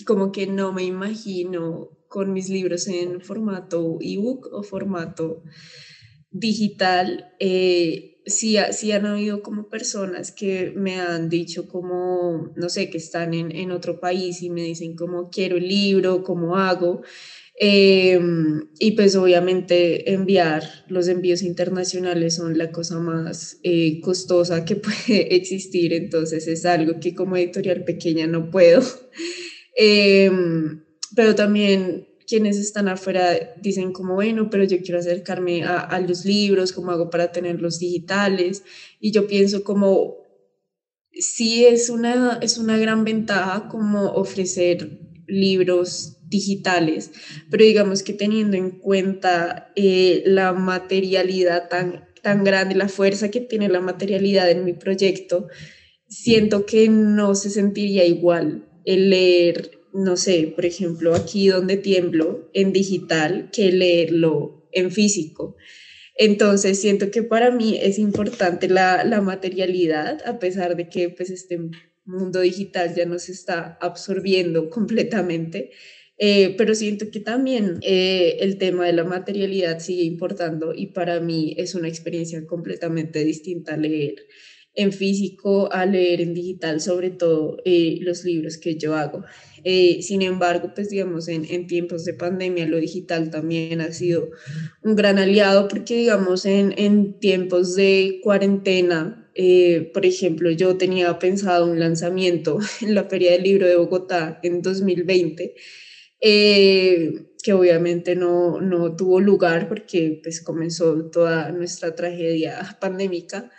como que no me imagino con mis libros en formato ebook o formato digital. Sí han habido como personas que me han dicho como, no sé, que están en otro país y me dicen como quiero el libro, cómo hago. Y pues obviamente los envíos internacionales son la cosa más costosa que puede existir, entonces es algo que como editorial pequeña no puedo. Pero también quienes están afuera dicen como, bueno, pero yo quiero acercarme a los libros, ¿cómo hago para tenerlos digitales? Y yo pienso como, sí es una gran ventaja como ofrecer libros digitales, pero digamos que teniendo en cuenta la materialidad tan grande, la fuerza que tiene la materialidad en mi proyecto, siento que no se sentiría igual el leer, no sé, por ejemplo, Aquí donde tiemblo en digital que leerlo en físico. Entonces siento que para mí es importante la materialidad, a pesar de que pues este mundo digital ya nos está absorbiendo completamente, pero siento que también el tema de la materialidad sigue importando y para mí es una experiencia completamente distinta leer en físico a leer en digital, sobre todo los libros que yo hago. Sin embargo, pues digamos, en tiempos de pandemia lo digital también ha sido un gran aliado porque, digamos, en tiempos de cuarentena, por ejemplo, yo tenía pensado un lanzamiento en la Feria del Libro de Bogotá en 2020, que obviamente no tuvo lugar porque pues comenzó toda nuestra tragedia pandémica.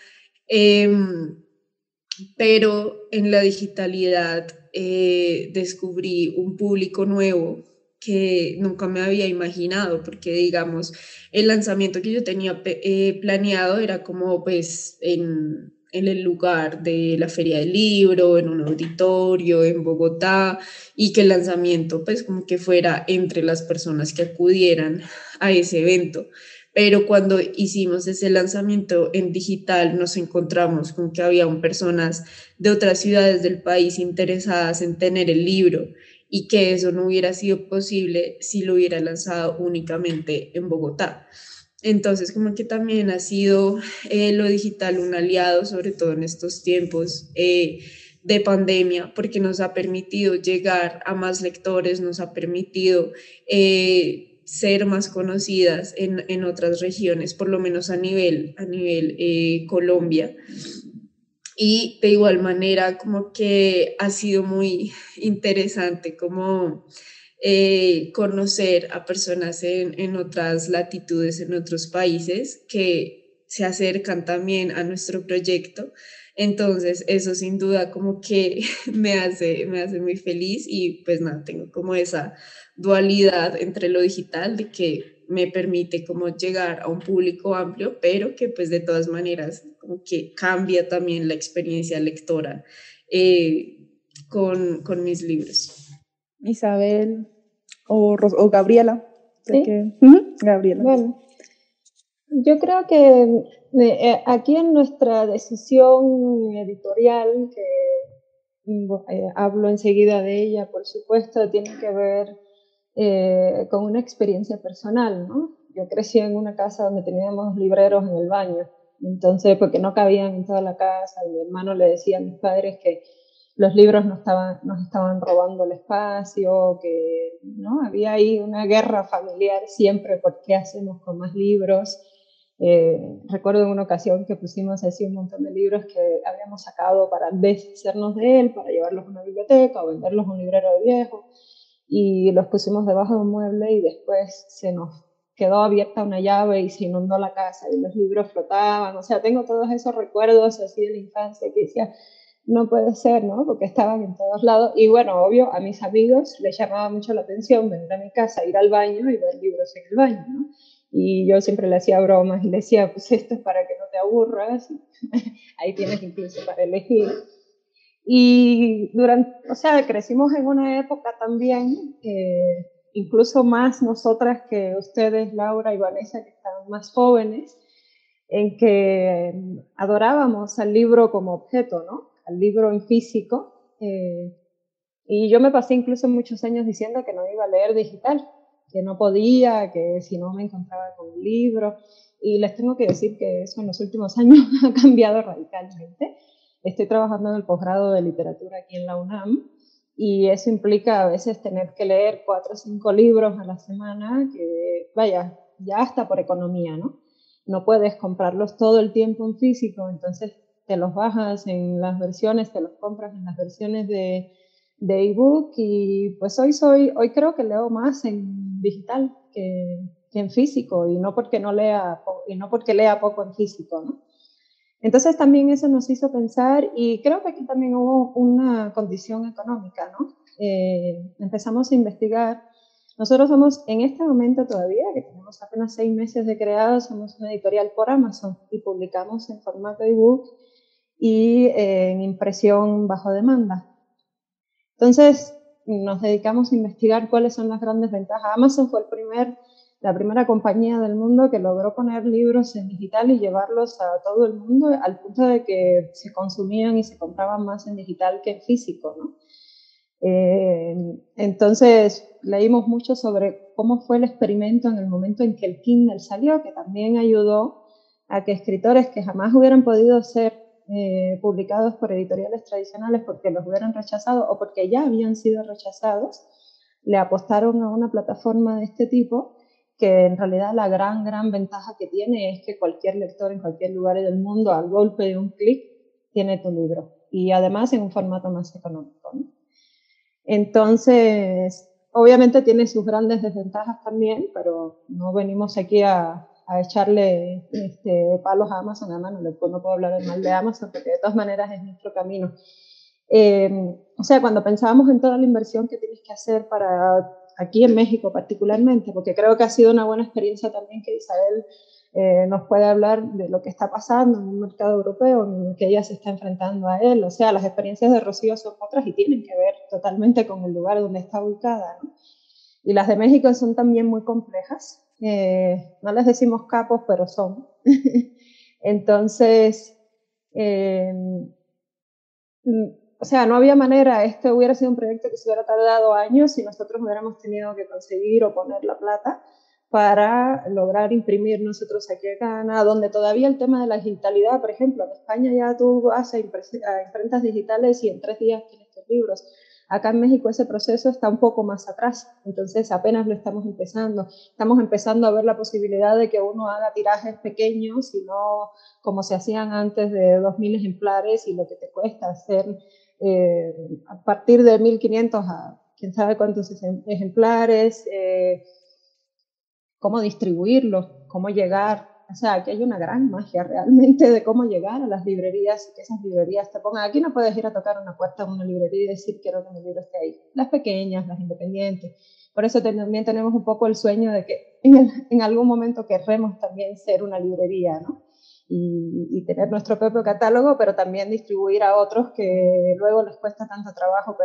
Pero en la digitalidad descubrí un público nuevo que nunca me había imaginado, porque digamos, el lanzamiento que yo tenía planeado era como pues en el lugar de la Feria del Libro, en un auditorio en Bogotá, y que el lanzamiento pues como que fuera entre las personas que acudieran a ese evento. Pero cuando hicimos ese lanzamiento en digital nos encontramos con que había personas de otras ciudades del país interesadas en tener el libro y que eso no hubiera sido posible si lo hubiera lanzado únicamente en Bogotá. Entonces, como que también ha sido lo digital un aliado, sobre todo en estos tiempos de pandemia, porque nos ha permitido llegar a más lectores, nos ha permitido ser más conocidas en otras regiones, por lo menos a nivel Colombia. Y de igual manera, como que ha sido muy interesante como conocer a personas en otras latitudes, en otros países que se acercan también a nuestro proyecto. Entonces, eso sin duda como que me hace muy feliz y pues nada, tengo como esa dualidad entre lo digital de que me permite como llegar a un público amplio, pero que pues de todas maneras como que cambia también la experiencia lectora con mis libros. Isabel o Gabriela. ¿Sí? Gabriela. Bueno, yo creo que aquí en nuestra decisión editorial, que hablo enseguida de ella, por supuesto, tiene que ver con una experiencia personal, ¿no? Yo crecí en una casa donde teníamos libreros en el baño, entonces, porque no cabían en toda la casa, y mi hermano le decía a mis padres que los libros nos estaban robando el espacio, que ¿no? Había ahí una guerra familiar siempre por qué hacemos con más libros. Recuerdo en una ocasión que pusimos así un montón de libros que habíamos sacado para deshacernos de él, para llevarlos a una biblioteca o venderlos a un librero de viejo, y los pusimos debajo de un mueble y después se nos quedó abierta una llave y se inundó la casa y los libros flotaban. O sea, tengo todos esos recuerdos así de la infancia que decía, no puede ser, ¿no? Porque estaban en todos lados. Y bueno, obvio, a mis amigos les llamaba mucho la atención venir a mi casa, ir al baño y ver libros en el baño, ¿no? Y yo siempre le hacía bromas y le decía, pues esto es para que no te aburras, ahí tienes incluso para elegir. Y o sea, crecimos en una época también, incluso más nosotras que ustedes, Laura y Vanessa, que están más jóvenes, en que adorábamos al libro como objeto, ¿no? Al libro en físico. Y yo me pasé incluso muchos años diciendo que no iba a leer digital, que no podía, que si no me encontraba con un libro. Y les tengo que decir que eso en los últimos años ha cambiado radicalmente. Estoy trabajando en el posgrado de literatura aquí en la UNAM y eso implica a veces tener que leer 4 o 5 libros a la semana, que vaya, ya hasta por economía, ¿no? No puedes comprarlos todo el tiempo en físico, entonces te los bajas en las versiones, te los compras en las versiones de ebook y pues hoy creo que leo más en digital que en físico y no porque lea poco en físico, ¿no? Entonces también eso nos hizo pensar y creo que aquí también hubo una condición económica, ¿no? Empezamos a investigar. Nosotros somos, en este momento todavía, que tenemos apenas 6 meses de creados, somos una editorial por Amazon y publicamos en formato ebook y en impresión bajo demanda. Entonces nos dedicamos a investigar cuáles son las grandes ventajas. Amazon fue la primera compañía del mundo que logró poner libros en digital y llevarlos a todo el mundo al punto de que se consumían y se compraban más en digital que en físico, ¿no? Entonces leímos mucho sobre cómo fue el experimento en el momento en que el Kindle salió, que también ayudó a que escritores que jamás hubieran podido ser publicados por editoriales tradicionales porque los hubieran rechazado o porque ya habían sido rechazados, le apostaron a una plataforma de este tipo, que en realidad la gran ventaja que tiene es que cualquier lector en cualquier lugar del mundo, al golpe de un clic, tiene tu libro. Y además en un formato más económico, ¿no? Entonces, obviamente tiene sus grandes desventajas también, pero no venimos aquí a echarle palos a Amazon. Además, no puedo hablar mal de Amazon porque de todas maneras es nuestro camino. O sea, cuando pensábamos en toda la inversión que tienes que hacer para aquí en México particularmente, porque creo que ha sido una buena experiencia también que Isabel nos puede hablar de lo que está pasando en un mercado europeo en el que ella se está enfrentando a él. O sea, las experiencias de Rocío son otras y tienen que ver totalmente con el lugar donde está ubicada, ¿no? Y las de México son también muy complejas. No les decimos capos, pero son. Entonces, o sea, no había manera. Este hubiera sido un proyecto que se hubiera tardado años si nosotros hubiéramos tenido que conseguir o poner la plata para lograr imprimir nosotros aquí en Ghana, donde todavía el tema de la digitalidad, por ejemplo, en España ya tú vas a imprentas digitales y en 3 días tienes tus libros. Acá en México ese proceso está un poco más atrás, entonces apenas lo estamos empezando. Estamos empezando a ver la posibilidad de que uno haga tirajes pequeños y no como se hacían antes de 2.000 ejemplares y lo que te cuesta hacer a partir de 1.500 a quién sabe cuántos ejemplares, cómo distribuirlo, cómo llegar. O sea, aquí hay una gran magia realmente de cómo llegar a las librerías y que esas librerías te pongan. Aquí no puedes ir a tocar una puerta en una librería y decir quiero que mi libro esté ahí. Las pequeñas, las independientes. Por eso también tenemos un poco el sueño de que en algún momento querremos también ser una librería, ¿no? Y tener nuestro propio catálogo, pero también distribuir a otros que luego les cuesta tanto trabajo,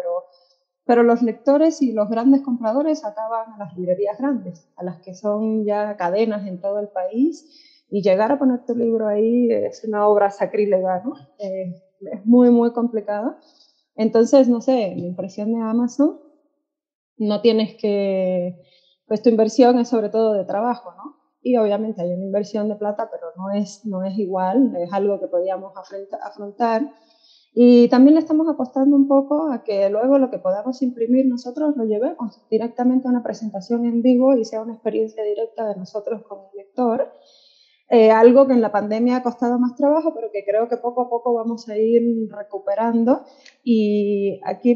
pero los lectores y los grandes compradores acaban a las librerías grandes, a las que son ya cadenas en todo el país, y llegar a poner tu libro ahí es una obra sacrílega, ¿no? Es muy complicada. Entonces, no sé, la impresión de Amazon, no tienes que, pues tu inversión es sobre todo de trabajo, ¿no? Y obviamente hay una inversión de plata, pero no es igual, es algo que podíamos afrontar. Y también le estamos apostando un poco a que luego lo que podamos imprimir nosotros lo llevemos directamente a una presentación en vivo y sea una experiencia directa de nosotros con el lector. Algo que en la pandemia ha costado más trabajo, pero que creo que poco a poco vamos a ir recuperando. Y aquí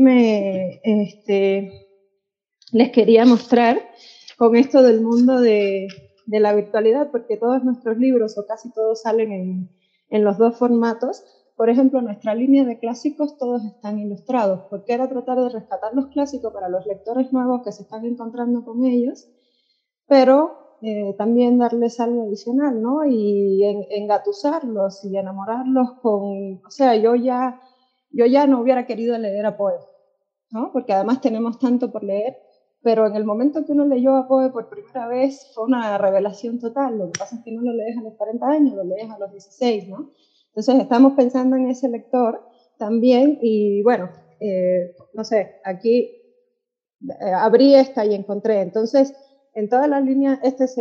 les quería mostrar con esto del mundo de la virtualidad, porque todos nuestros libros, o casi todos, salen en los 2 formatos. por ejemplo, nuestra línea de clásicos todos están ilustrados, porque era tratar de rescatar los clásicos para los lectores nuevos que se están encontrando con ellos, pero también darles algo adicional, ¿no? Y engatusarlos y enamorarlos con... O sea, yo ya no hubiera querido leer a Poe, ¿no? Porque además tenemos tanto por leer, pero en el momento que uno leyó a Poe por primera vez fue una revelación total. Lo que pasa es que no lo lees a los 40 años, lo lees a los 16, ¿no? Entonces estamos pensando en ese lector también y bueno, no sé, aquí abrí esta y encontré. Entonces, en todas las líneas, este es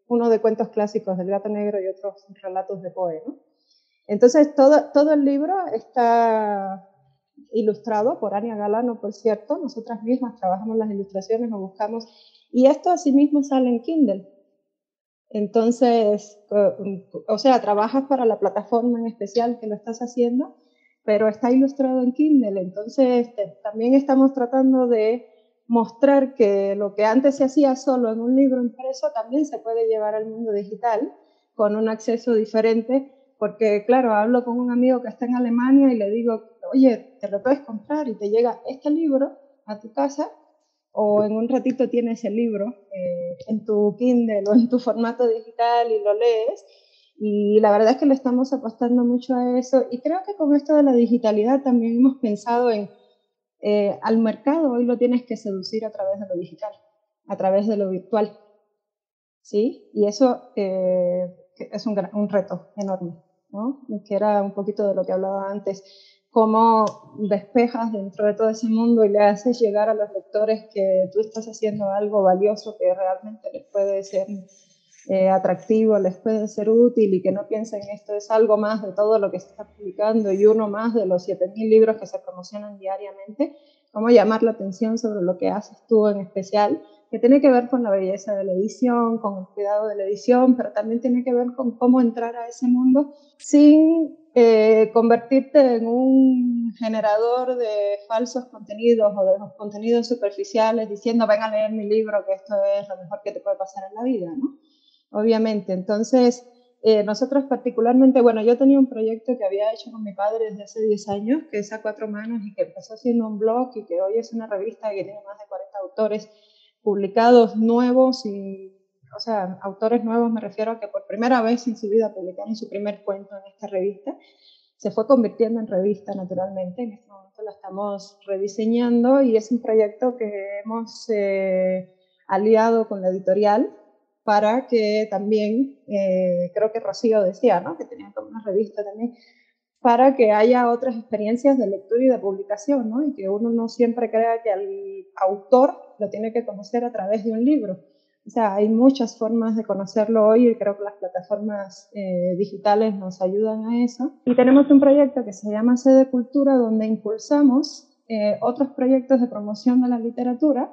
uno de cuentos clásicos del Gato Negro y otros relatos de Poe, ¿no? Entonces, todo el libro está ilustrado por Ania Galano, por cierto. Nosotras mismas trabajamos las ilustraciones, lo buscamos. Y esto asimismo sale en Kindle. Entonces, o sea, trabajas para la plataforma en especial que lo estás haciendo, pero está ilustrado en Kindle. Entonces, también estamos tratando de mostrar que lo que antes se hacía solo en un libro impreso también se puede llevar al mundo digital con un acceso diferente, porque claro, hablo con un amigo que está en Alemania y le digo, oye, te lo puedes comprar y te llega este libro a tu casa o en un ratito tienes el libro en tu Kindle o en tu formato digital y lo lees. Y la verdad es que le estamos apostando mucho a eso y creo que con esto de la digitalidad también hemos pensado en al mercado hoy lo tienes que seducir a través de lo digital, a través de lo virtual, ¿sí? Y eso es un reto enorme, ¿no? Que era un poquito de lo que hablaba antes, cómo despejas dentro de todo ese mundo y le haces llegar a los lectores que tú estás haciendo algo valioso que realmente les puede ser atractivo, les puede ser útil y que no piensen esto es algo más de todo lo que se está publicando y uno más de los 7.000 libros que se promocionan diariamente, cómo llamar la atención sobre lo que haces tú en especial, que tiene que ver con la belleza de la edición, con el cuidado de la edición, pero también tiene que ver con cómo entrar a ese mundo sin convertirte en un generador de falsos contenidos o de los contenidos superficiales diciendo ven a leer mi libro que esto es lo mejor que te puede pasar en la vida, ¿no? Obviamente. Entonces, nosotros particularmente, bueno, yo tenía un proyecto que había hecho con mi padre desde hace 10 años, que es A Cuatro Manos y que empezó siendo un blog y que hoy es una revista que tiene más de 40 autores publicados nuevos y, o sea, autores nuevos me refiero a que por primera vez en su vida publicaron su primer cuento en esta revista. Se fue convirtiendo en revista naturalmente, en este momento la estamos rediseñando y es un proyecto que hemos aliado con la editorial para que también, creo que Rocío decía, ¿no? Que tenía como una revista también, para que haya otras experiencias de lectura y de publicación, ¿no? Y que uno no siempre crea que al autor lo tiene que conocer a través de un libro. O sea, hay muchas formas de conocerlo hoy y creo que las plataformas digitales nos ayudan a eso. Y tenemos un proyecto que se llama Sede Cultura, donde impulsamos otros proyectos de promoción de la literatura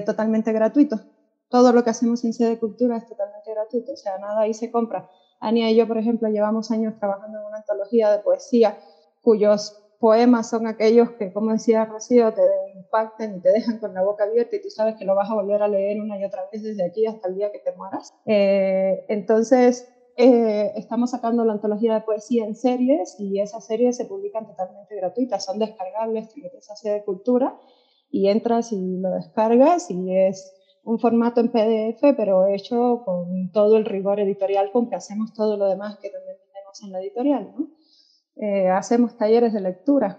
totalmente gratuitos. Todo lo que hacemos en Sede Cultura es totalmente gratuito, o sea, nada ahí se compra. Ania y yo, por ejemplo, llevamos años trabajando en una antología de poesía cuyos poemas son aquellos que, como decía Rocío, te impactan y te dejan con la boca abierta y tú sabes que lo vas a volver a leer una y otra vez desde aquí hasta el día que te mueras. Entonces, estamos sacando la antología de poesía en series y esas series se publican totalmente gratuitas, son descargables, te metes a Sede Cultura y entras y lo descargas y es un formato en PDF, pero hecho con todo el rigor editorial con que hacemos todo lo demás que también tenemos en la editorial, ¿no? Hacemos talleres de lectura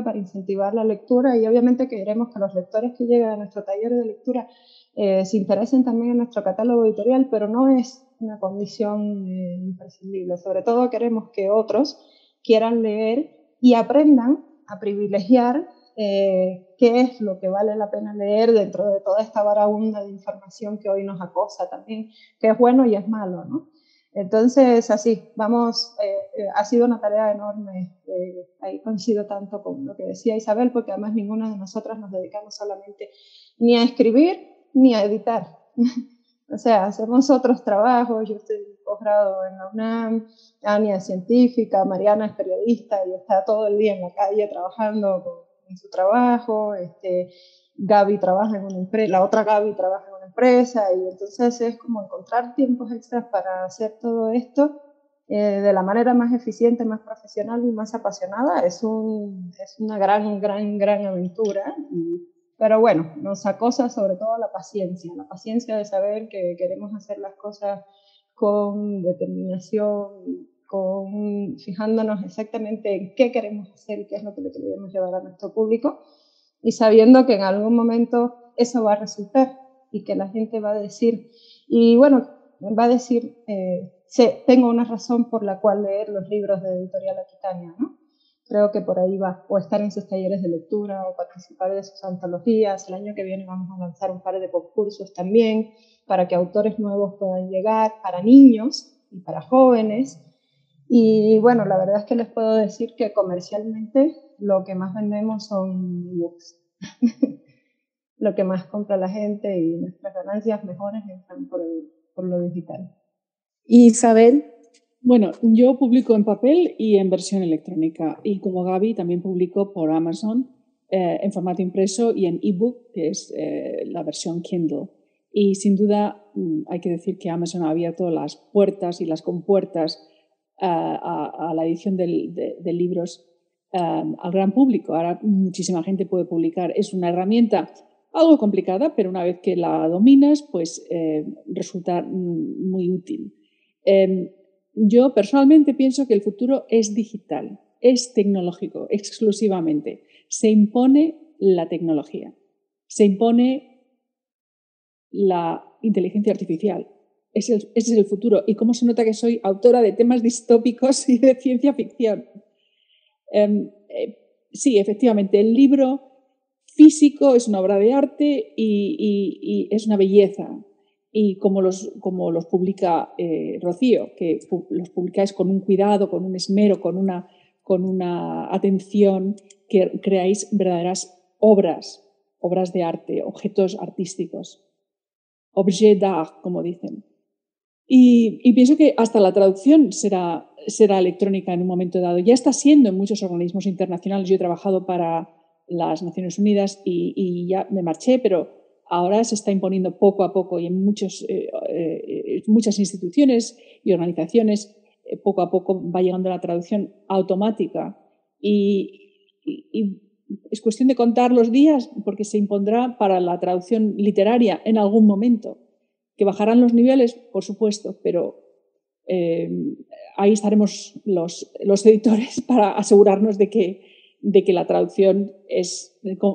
para incentivar la lectura y obviamente queremos que los lectores que lleguen a nuestro taller de lectura se interesen también en nuestro catálogo editorial, pero no es una condición imprescindible. Sobre todo queremos que otros quieran leer y aprendan a privilegiar qué es lo que vale la pena leer dentro de toda esta varaunda de información que hoy nos acosa también, que es bueno y es malo, ¿no? Entonces, así, vamos, ha sido una tarea enorme, ahí coincido tanto con lo que decía Isabel, porque además ninguna de nosotras nos dedicamos solamente ni a escribir ni a editar. O sea, hacemos otros trabajos, yo estoy en posgrado en la UNAM, Ania es científica, Mariana es periodista y está todo el día en la calle trabajando en su trabajo, Gaby trabaja en una empresa, la otra Gaby trabaja en una empresa y entonces es como encontrar tiempos extras para hacer todo esto de la manera más eficiente, más profesional y más apasionada, es una gran aventura. Pero bueno, nos acosa sobre todo la paciencia de saber que queremos hacer las cosas con determinación, fijándonos exactamente en qué queremos hacer y qué es lo que le queremos llevar a nuestro público, y sabiendo que en algún momento eso va a resultar y que la gente va a decir, y bueno, va a decir, tengo una razón por la cual leer los libros de Editorial Aquitania, ¿no? Creo que por ahí va, o estar en sus talleres de lectura, o participar de sus antologías. El año que viene vamos a lanzar un par de concursos también, para que autores nuevos puedan llegar, para niños y para jóvenes. Y bueno, la verdad es que les puedo decir que comercialmente lo que más vendemos son ebooks. Lo que más compra la gente, y nuestras ganancias mejores entran por lo digital. Isabel. Bueno, yo publico en papel y en versión electrónica, y como Gaby también publico por Amazon en formato impreso y en ebook, que es la versión Kindle. Y sin duda hay que decir que Amazon ha abierto las puertas y las compuertas a la edición de libros al gran público. Ahora muchísima gente puede publicar. Es una herramienta algo complicada, pero una vez que la dominas, pues resulta muy útil. Yo personalmente pienso que el futuro es digital, es tecnológico exclusivamente. Se impone la tecnología, se impone la inteligencia artificial. Ese es el futuro. Y cómo se nota que soy autora de temas distópicos y de ciencia ficción. Sí, efectivamente, el libro físico es una obra de arte y es una belleza. Y como los publica Rocío, que los publicáis con un cuidado, con un esmero, con una atención, que creáis verdaderas obras de arte, objetos artísticos, objet d'art, como dicen. Y pienso que hasta la traducción será electrónica en un momento dado. Ya está siendo en muchos organismos internacionales. Yo he trabajado para las Naciones Unidas y ya me marché, pero ahora se está imponiendo poco a poco, y en muchas instituciones y organizaciones poco a poco va llegando la traducción automática, y es cuestión de contar los días, porque se impondrá para la traducción literaria en algún momento. Que bajarán los niveles, por supuesto, pero ahí estaremos los editores para asegurarnos de que la traducción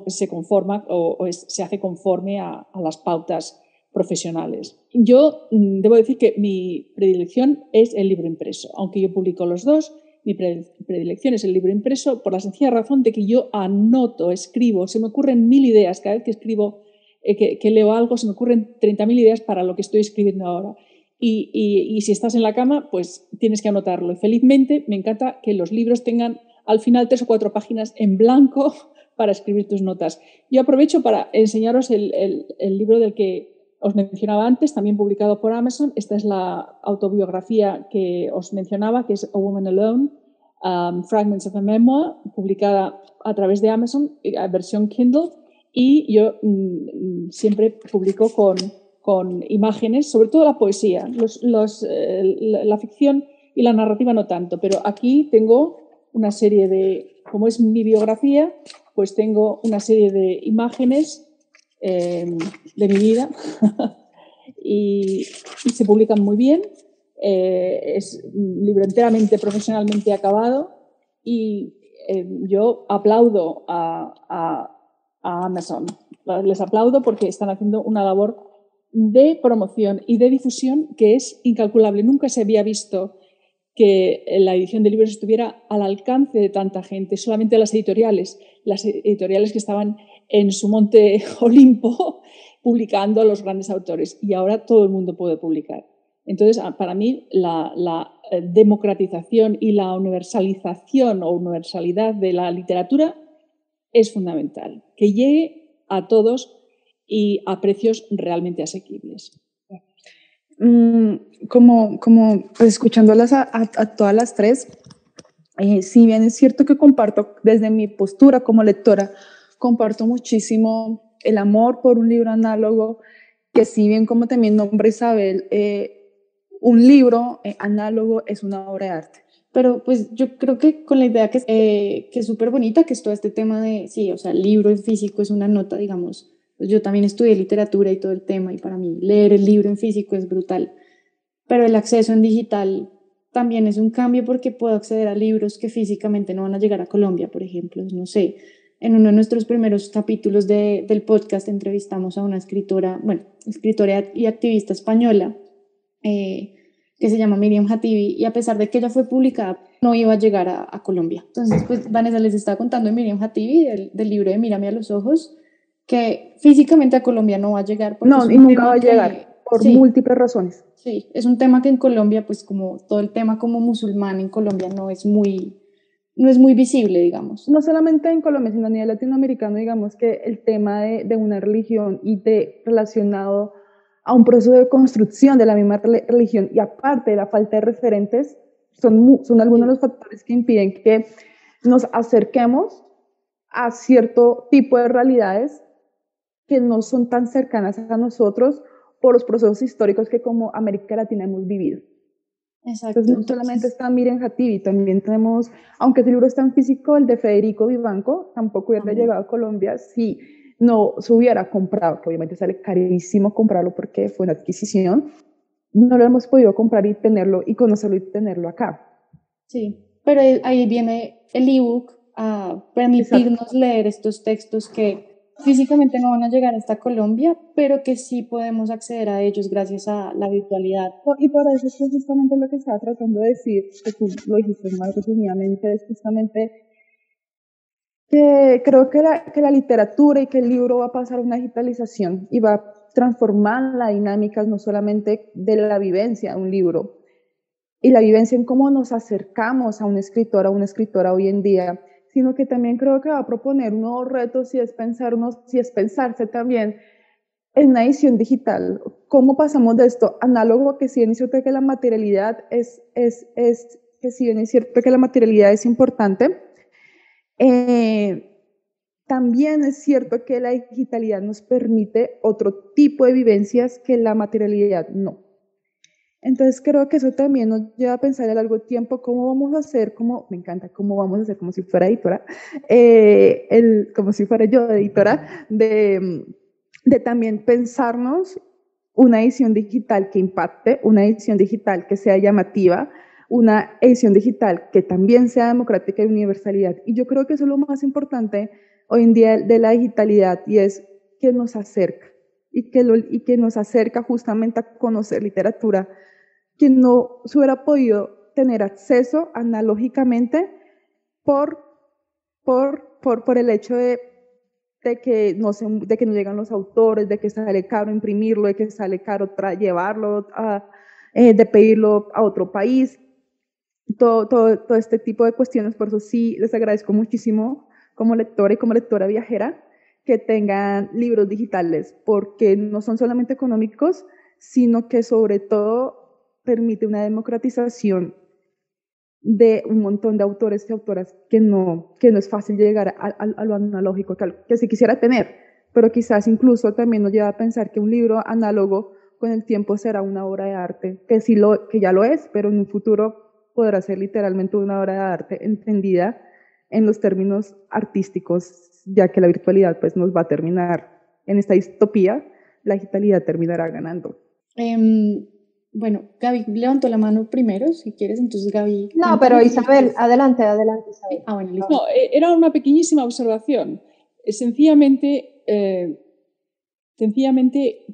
se conforma se hace conforme a las pautas profesionales. Yo debo decir que mi predilección es el libro impreso, aunque yo publico los dos. Mi predilección es el libro impreso por la sencilla razón de que yo anoto, escribo, se me ocurren 1000 ideas cada vez que escribo. Que leo algo, se me ocurren 30.000 ideas para lo que estoy escribiendo ahora. Y si estás en la cama, pues tienes que anotarlo. Y felizmente me encanta que los libros tengan al final 3 o 4 páginas en blanco para escribir tus notas. Yo aprovecho para enseñaros el libro del que os mencionaba antes, también publicado por Amazon. Esta es la autobiografía que os mencionaba, que es A Woman Alone, Fragments of a Memoir, publicada a través de Amazon, versión Kindle. Y yo siempre publico con imágenes, sobre todo la poesía, la ficción y la narrativa no tanto, pero aquí tengo una serie como es mi biografía, pues tengo una serie de imágenes de mi vida y se publican muy bien. Es un libro enteramente profesionalmente acabado, y yo aplaudo a Amazon. Les aplaudo porque están haciendo una labor de promoción y de difusión que es incalculable. Nunca se había visto que la edición de libros estuviera al alcance de tanta gente, solamente las editoriales que estaban en su monte Olimpo publicando a los grandes autores, y ahora todo el mundo puede publicar. Entonces, para mí, la democratización y la universalización o universalidad de la literatura es fundamental, que llegue a todos y a precios realmente asequibles. Como pues, escuchándolas a todas las tres, si bien es cierto que comparto desde mi postura como lectora, comparto muchísimo el amor por un libro análogo, que si bien como también nombra Isabel, un libro análogo es una obra de arte. Pero pues yo creo que con la idea que es súper bonita, que es todo este tema de, sí, o sea, el libro en físico es una nota, digamos, pues yo también estudié literatura y todo el tema, y para mí leer el libro en físico es brutal, pero el acceso en digital también es un cambio porque puedo acceder a libros que físicamente no van a llegar a Colombia, por ejemplo, no sé. En uno de nuestros primeros capítulos del podcast entrevistamos a una escritora, bueno, escritora y activista española, que se llama Miriam Hatibi, y a pesar de que ella fue publicada, no iba a llegar a Colombia. Entonces, pues Vanessa les estaba contando de Miriam Hatibi, del libro de Mírame a los ojos, que físicamente a Colombia no va a llegar. Porque No, y nunca va a llegar, por múltiples razones. Sí, es un tema que en Colombia, pues como todo el tema como musulmán en Colombia no es muy visible, digamos. No solamente en Colombia, sino a nivel latinoamericano, digamos que el tema de una religión y relacionado a un proceso de construcción de la misma religión, y aparte de la falta de referentes, son algunos de los factores que impiden que nos acerquemos a cierto tipo de realidades que no son tan cercanas a nosotros por los procesos históricos que como América Latina hemos vivido. Exacto. Entonces, no solamente está Miriam Hatibi, también tenemos, aunque el libro está en físico, el de Federico Vivanco, tampoco hubiera llegado a Colombia si no se hubiera comprado, que obviamente sale carísimo comprarlo porque fue una adquisición, no lo hemos podido comprar y tenerlo y conocerlo y tenerlo acá. Sí, pero ahí viene el ebook a permitirnos leer estos textos que físicamente no van a llegar hasta Colombia, pero que sí podemos acceder a ellos gracias a la virtualidad. Y por eso es justamente lo que estaba tratando de decir, que tú lo dijiste más resumidamente, es justamente que creo que la literatura y que el libro va a pasar una digitalización y va a transformar la dinámica no solamente de la vivencia de un libro y la vivencia en cómo nos acercamos a un escritor, a una escritora hoy en día, sino que también creo que va a proponer nuevos retos y es pensarse también en una edición digital. ¿Cómo pasamos de esto análogo a que si bien es cierto que la materialidad que si bien es cierto que la materialidad es importante, también es cierto que la digitalidad nos permite otro tipo de vivencias que la materialidad no. Entonces creo que eso también nos lleva a pensar a largo tiempo cómo vamos a hacer, me encanta, cómo vamos a hacer como si fuera editora, como si fuera yo editora, de también pensarnos una edición digital que impacte, una edición digital que sea llamativa, una edición digital que también sea democrática y universalidad. Y yo creo que eso es lo más importante hoy en día de la digitalidad, y es que nos acerca, y que nos acerca justamente a conocer literatura que no se hubiera podido tener acceso analógicamente por el hecho de que no llegan los autores, de que sale caro imprimirlo, de que sale caro llevarlo, de pedirlo a otro país, todo este tipo de cuestiones. Por eso sí les agradezco muchísimo como lectora y como lectora viajera que tengan libros digitales, porque no son solamente económicos, sino que sobre todo permite una democratización de un montón de autores y autoras que no es fácil llegar a lo analógico, que se quisiera tener, pero quizás incluso también nos lleva a pensar que un libro análogo con el tiempo será una obra de arte, que ya lo es, pero en un futuro podrá ser literalmente una obra de arte entendida en los términos artísticos, ya que la virtualidad pues nos va a terminar en esta distopía, la digitalidad terminará ganando. Bueno, Gaby levantó la mano primero, si quieres, entonces Gaby. No, pero Isabel, adelante, Isabel. Bueno, listo. No, era una pequeñísima observación. Sencillamente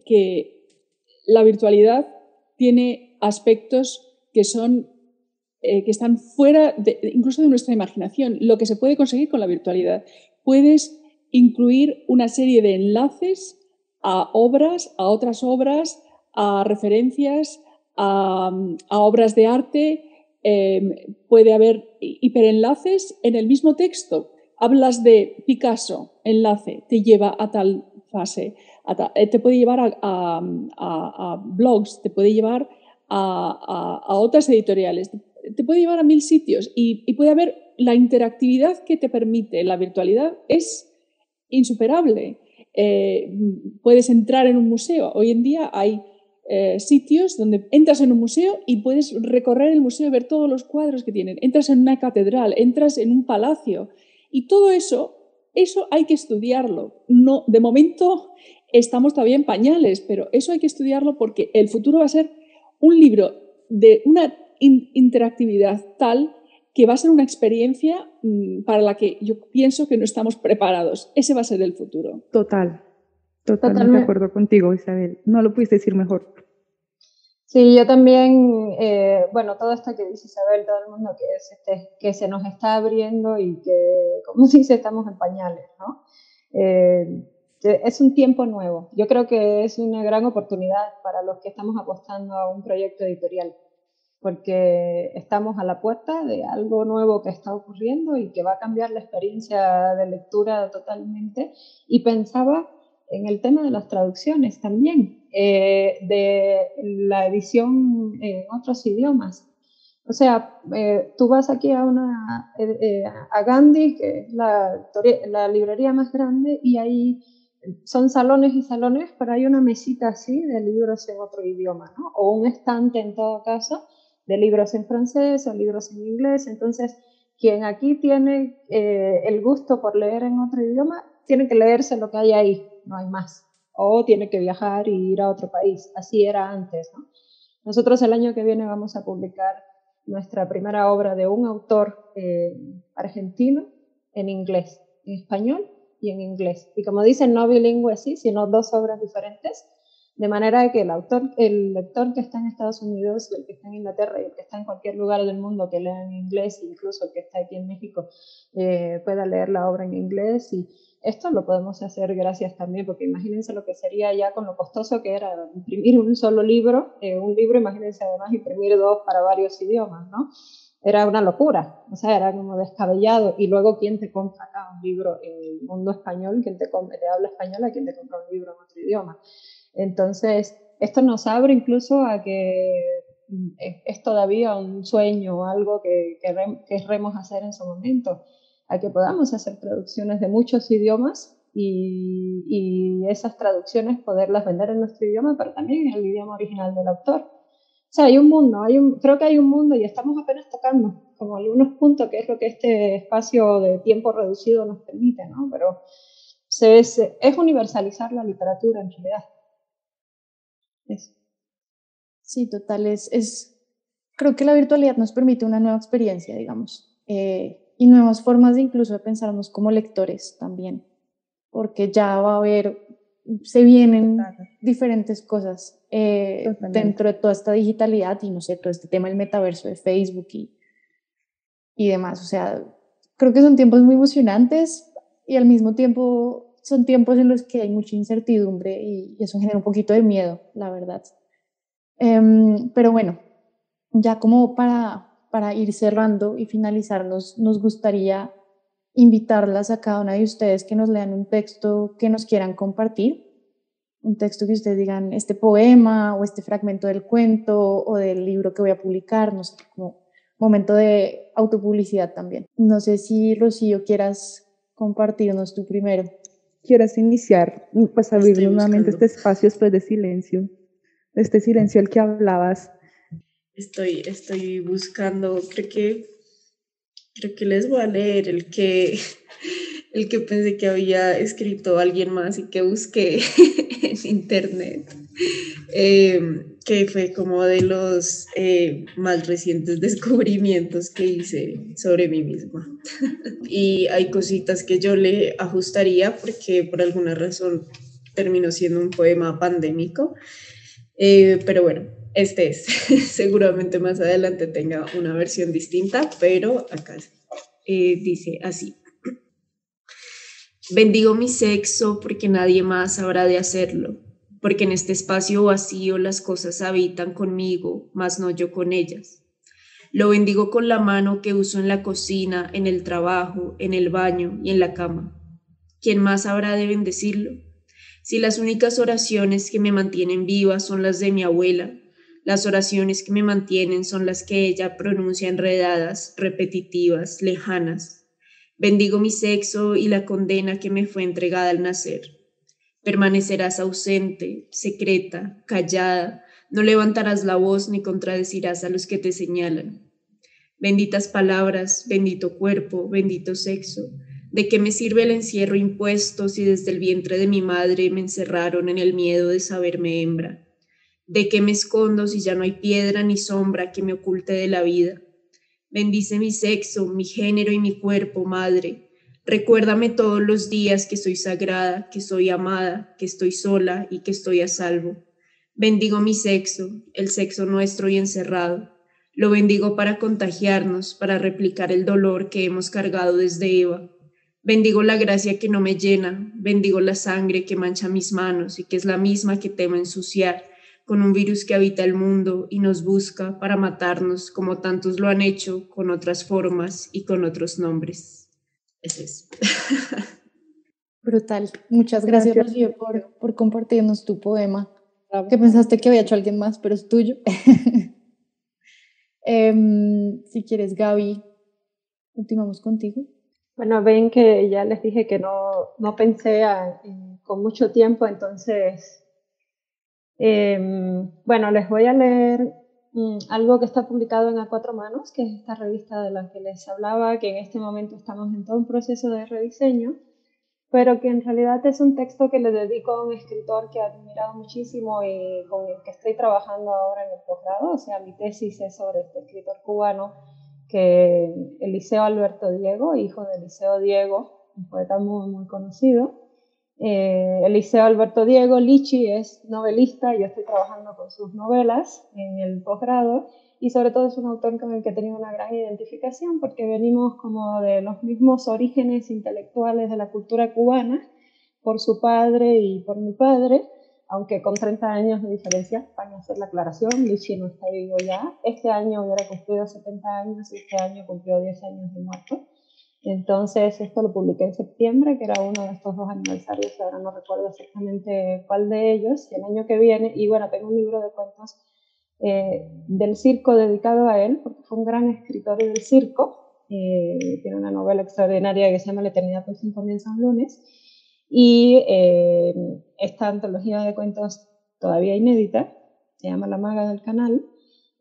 que la virtualidad tiene aspectos que están fuera incluso de nuestra imaginación. Lo que se puede conseguir con la virtualidad. Puedes incluir una serie de enlaces a obras, a otras obras, a referencias, a obras de arte. Puede haber hiperenlaces en el mismo texto. Hablas de Picasso, enlace, te lleva a tal fase. Te puede llevar a blogs, te puede llevar a otras editoriales, te puede llevar a 1000 sitios y puede haber la interactividad que te permite la virtualidad es insuperable. Puedes entrar en un museo. Hoy en día hay sitios donde entras en un museo y puedes recorrer el museo y ver todos los cuadros que tienen. Entras en una catedral, entras en un palacio y todo eso hay que estudiarlo. No, de momento estamos todavía en pañales, pero eso hay que estudiarlo porque el futuro va a ser un libro de una interactividad tal que va a ser una experiencia para la que yo pienso que no estamos preparados. Ese va a ser el futuro. Totalmente de acuerdo contigo, Isabel. No lo pudiste decir mejor. Sí, yo también, bueno, todo esto que dice Isabel, todo el mundo que se nos está abriendo y que, como dice, estamos en pañales, ¿no? Es un tiempo nuevo. Yo creo que es una gran oportunidad para los que estamos apostando a un proyecto editorial, porque estamos a la puerta de algo nuevo que está ocurriendo y que va a cambiar la experiencia de lectura totalmente. Y pensaba en el tema de las traducciones también, de la edición en otros idiomas. O sea, tú vas aquí a Gandhi, que es la librería más grande, y ahí son salones y salones, pero hay una mesita así de libros en otro idioma, ¿no? O un estante en todo caso de libros en francés o libros en inglés. Entonces, quien aquí tiene el gusto por leer en otro idioma, tiene que leerse lo que hay ahí, no hay más. O tiene que viajar y ir a otro país. Así era antes, ¿no? Nosotros el año que viene vamos a publicar nuestra primera obra de un autor argentino en inglés, en español y en inglés. Y como dicen, no bilingüe sí, sino 2 obras diferentes, de manera que el lector que está en Estados Unidos, el que está en Inglaterra y el que está en cualquier lugar del mundo que lea en inglés, incluso el que está aquí en México, pueda leer la obra en inglés. Y esto lo podemos hacer gracias también, porque imagínense lo que sería ya con lo costoso que era imprimir un solo libro, imagínense además imprimir 2 para varios idiomas, ¿no? Era una locura, o sea, era como descabellado. Y luego, ¿quién te compra acá un libro en el mundo español? ¿Quién te habla español? ¿A quién te compra un libro en otro idioma? Entonces, esto nos abre incluso a que es todavía un sueño o algo que querremos hacer en su momento, a que podamos hacer traducciones de muchos idiomas y esas traducciones poderlas vender en nuestro idioma, pero también en el idioma original del autor. O sea, hay un mundo, creo que hay un mundo y estamos apenas tocando como algunos puntos, que es lo que este espacio de tiempo reducido nos permite, ¿no? Pero es universalizar la literatura en realidad. Eso. Sí, total, creo que la virtualidad nos permite una nueva experiencia, digamos, y nuevas formas de incluso de pensarnos como lectores también, porque ya va a haber, se vienen diferentes cosas dentro de toda esta digitalidad y no sé, todo este tema del metaverso de Facebook y demás. O sea, creo que son tiempos muy emocionantes y al mismo tiempo son tiempos en los que hay mucha incertidumbre y eso genera un poquito de miedo, la verdad. Pero bueno, ya como para ir cerrando y finalizar, nos gustaría invitarlas a cada una de ustedes que nos lean un texto que nos quieran compartir, un texto que ustedes digan, este poema o este fragmento del cuento o del libro que voy a publicar, no sé, como momento de autopublicidad también. No sé si, Rocío, quieras compartirnos tú primero. ¿Quieres iniciar? Pues abrir nuevamente este espacio después de silencio, este silencio al que hablabas. Estoy buscando, creo que les voy a leer el que pensé que había escrito alguien más y que busqué en internet, que fue como de los más recientes descubrimientos que hice sobre mí misma. Y hay cositas que yo le ajustaría porque por alguna razón terminó siendo un poema pandémico, pero bueno. Este es, seguramente más adelante tenga una versión distinta, pero acá dice así. Bendigo mi sexo porque nadie más habrá de hacerlo, porque en este espacio vacío las cosas habitan conmigo, mas no yo con ellas. Lo bendigo con la mano que uso en la cocina, en el trabajo, en el baño y en la cama. ¿Quién más habrá de bendecirlo? Si las únicas oraciones que me mantienen viva son las de mi abuela, las oraciones que me mantienen son las que ella pronuncia enredadas, repetitivas, lejanas. Bendigo mi sexo y la condena que me fue entregada al nacer. Permanecerás ausente, secreta, callada, No levantarás la voz ni contradecirás a los que te señalan. Benditas palabras, bendito cuerpo, bendito sexo. ¿De qué me sirve el encierro impuesto si desde el vientre de mi madre me encerraron en el miedo de saberme hembra? ¿De qué me escondo si ya no hay piedra ni sombra que me oculte de la vida? Bendice mi sexo, mi género y mi cuerpo, madre. Recuérdame todos los días que soy sagrada, que soy amada, que estoy sola y que estoy a salvo. Bendigo mi sexo, el sexo nuestro y encerrado. Lo bendigo para contagiarnos, para replicar el dolor que hemos cargado desde Eva. Bendigo la gracia que no me llena, bendigo la sangre que mancha mis manos y que es la misma que temo ensuciar con un virus que habita el mundo y nos busca para matarnos como tantos lo han hecho con otras formas y con otros nombres. Ese es. Brutal. Muchas gracias, Gracias. Rocío, por compartirnos tu poema. Bravo. Que pensaste que había hecho alguien más, pero es tuyo. Si quieres, Gaby, continuamos contigo. Bueno, ven que ya les dije que no pensé con mucho tiempo, entonces, bueno, les voy a leer algo que está publicado en A Cuatro Manos, que es esta revista de la que les hablaba, que en este momento estamos en todo un proceso de rediseño, pero que en realidad es un texto que le dedico a un escritor que he admirado muchísimo y con el que estoy trabajando ahora en el posgrado. O sea, mi tesis es sobre este escritor cubano, que Eliseo Alberto Diego, hijo de Eliseo Diego, un poeta muy conocido. Eliseo Alberto Diego, Lichi, es novelista, yo estoy trabajando con sus novelas en el posgrado, y sobre todo es un autor con el que he tenido una gran identificación porque venimos como de los mismos orígenes intelectuales de la cultura cubana, por su padre y por mi padre, aunque con 30 años de diferencia, para hacer la aclaración, Lichi no está vivo ya. Este año hubiera cumplido 70 años y este año cumplió 10 años de muerto. Entonces esto lo publiqué en septiembre, que era uno de estos dos aniversarios, que ahora no recuerdo exactamente cuál de ellos, y el año que viene, y bueno, tengo un libro de cuentos del circo dedicado a él, porque fue un gran escritor del circo, tiene una novela extraordinaria que se llama La eternidad por fin comienza un lunes, y esta antología de cuentos todavía inédita, se llama La maga del canal.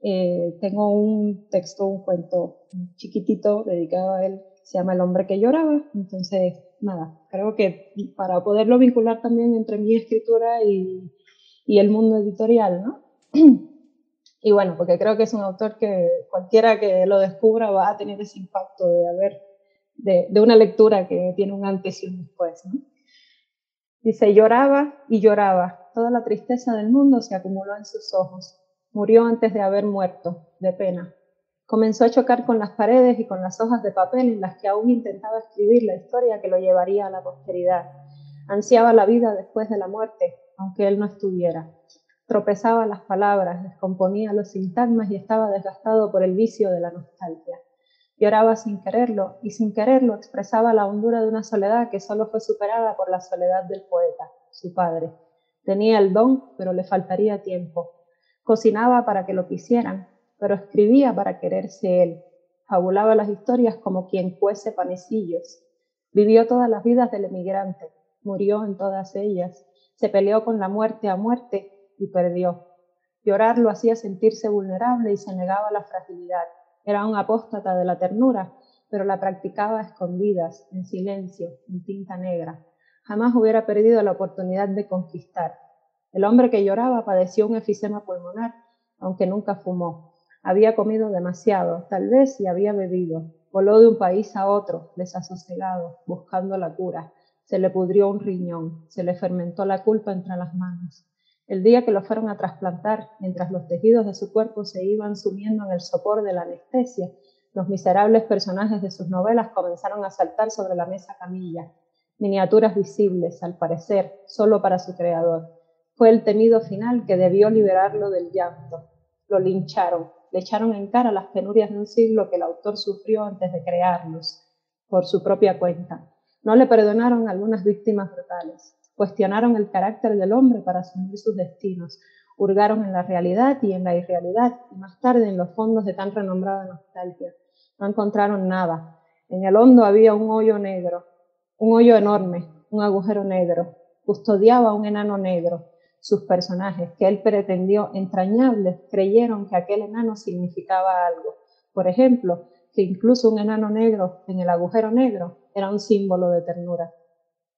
Tengo un texto, un cuento chiquitito dedicado a él, se llama El hombre que lloraba. Entonces, nada, creo que para poderlo vincular también entre mi escritura y el mundo editorial, ¿no? Y bueno, porque creo que es un autor que cualquiera que lo descubra va a tener ese impacto de una lectura que tiene un antes y un después, ¿no? Dice, lloraba y lloraba, toda la tristeza del mundo se acumuló en sus ojos. Murió antes de haber muerto, de pena. Comenzó a chocar con las paredes y con las hojas de papel en las que aún intentaba escribir la historia que lo llevaría a la posteridad. Ansiaba la vida después de la muerte, aunque él no estuviera. Tropezaba las palabras, descomponía los sintagmas y estaba desgastado por el vicio de la nostalgia. Lloraba sin quererlo, y sin quererlo expresaba la hondura de una soledad que solo fue superada por la soledad del poeta, su padre. Tenía el don, pero le faltaría tiempo. Cocinaba para que lo quisieran, pero escribía para quererse él. Fabulaba las historias como quien cuece panecillos. Vivió todas las vidas del emigrante, murió en todas ellas. Se peleó con la muerte a muerte y perdió. Llorar lo hacía sentirse vulnerable y se negaba a la fragilidad. Era un apóstata de la ternura, pero la practicaba a escondidas, en silencio, en tinta negra. Jamás hubiera perdido la oportunidad de conquistar. El hombre que lloraba padeció un efisema pulmonar, aunque nunca fumó. Había comido demasiado, tal vez, y había bebido. Voló de un país a otro, desasosegado, buscando la cura. Se le pudrió un riñón, se le fermentó la culpa entre las manos. El día que lo fueron a trasplantar, mientras los tejidos de su cuerpo se iban sumiendo en el sopor de la anestesia, los miserables personajes de sus novelas comenzaron a saltar sobre la mesa camilla, miniaturas visibles, al parecer, solo para su creador. Fue el temido final que debió liberarlo del llanto. Lo lincharon, le echaron en cara las penurias de un siglo que el autor sufrió antes de crearlos, por su propia cuenta. No le perdonaron algunas víctimas brutales. Cuestionaron el carácter del hombre para asumir sus destinos, hurgaron en la realidad y en la irrealidad, y más tarde en los fondos de tan renombrada nostalgia. No encontraron nada. En el hondo había un hoyo negro, un hoyo enorme, un agujero negro. Custodiaba a un enano negro. sus personajes, que él pretendió entrañables, creyeron que aquel enano significaba algo. Por ejemplo, que incluso un enano negro en el agujero negro era un símbolo de ternura.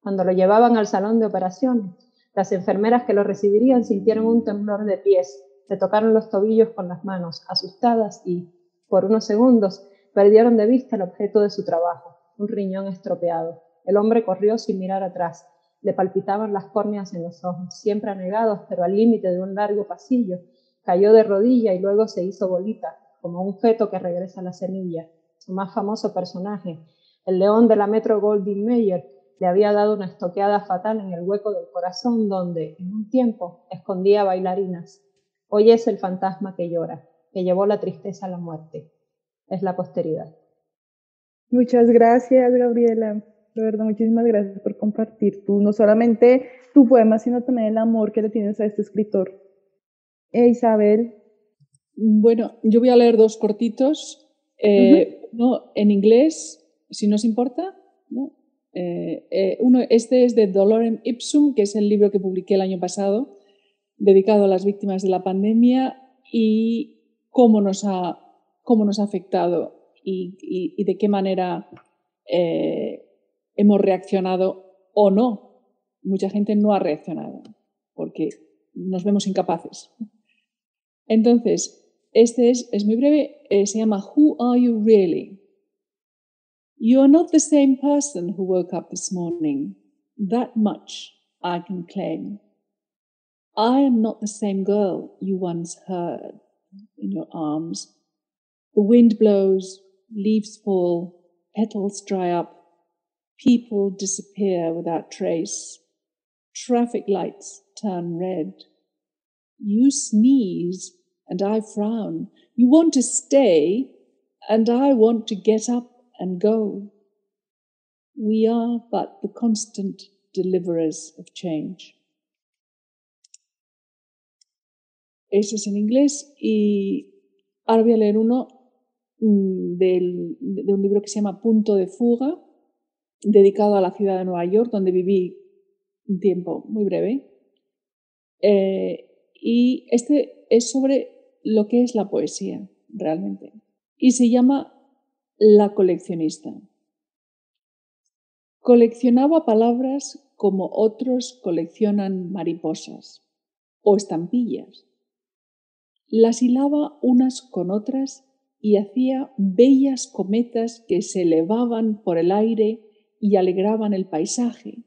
Cuando lo llevaban al salón de operaciones, las enfermeras que lo recibirían sintieron un temblor de pies, le tocaron los tobillos con las manos, asustadas, y, por unos segundos, perdieron de vista el objeto de su trabajo, un riñón estropeado. El hombre corrió sin mirar atrás. Le palpitaban las córneas en los ojos, siempre anegados, pero al límite de un largo pasillo. Cayó de rodilla y luego se hizo bolita, como un feto que regresa a la semilla. Su más famoso personaje, el león de la Metro Goldwyn Mayer, le había dado una estoqueada fatal en el hueco del corazón donde, en un tiempo, escondía bailarinas. Hoy es el fantasma que llora, que llevó la tristeza a la muerte. Es la posteridad. Muchas gracias, Gabriela. De verdad, muchísimas gracias por compartir tú, no solamente tu poema, sino también el amor que le tienes a este escritor. Isabel. Bueno, yo voy a leer dos cortitos. Uno en inglés, si no os importa, ¿no? Este es de Dolorem Ipsum, que es el libro que publiqué el año pasado, dedicado a las víctimas de la pandemia y cómo nos ha afectado y de qué manera hemos reaccionado o no. Mucha gente no ha reaccionado porque nos vemos incapaces. Entonces, este es muy breve, se llama Who Are You Really? You are not the same person who woke up this morning. That much I can claim. I am not the same girl you once heard in your arms. The wind blows, leaves fall, petals dry up, people disappear without trace. Traffic lights turn red. You sneeze and I frown. You want to stay and I want to get up and go. We are but the constant deliverers of change. Ese es en inglés y ahora voy a leer uno de un libro que se llama Punto de Fuga, dedicado a la ciudad de Nueva York, donde viví un tiempo muy breve. Y este es sobre lo que es la poesía, realmente. Y se llama La coleccionista. Coleccionaba palabras como otros coleccionan mariposas o estampillas. Las hilaba unas con otras y hacía bellas cometas que se elevaban por el aire y alegraban el paisaje.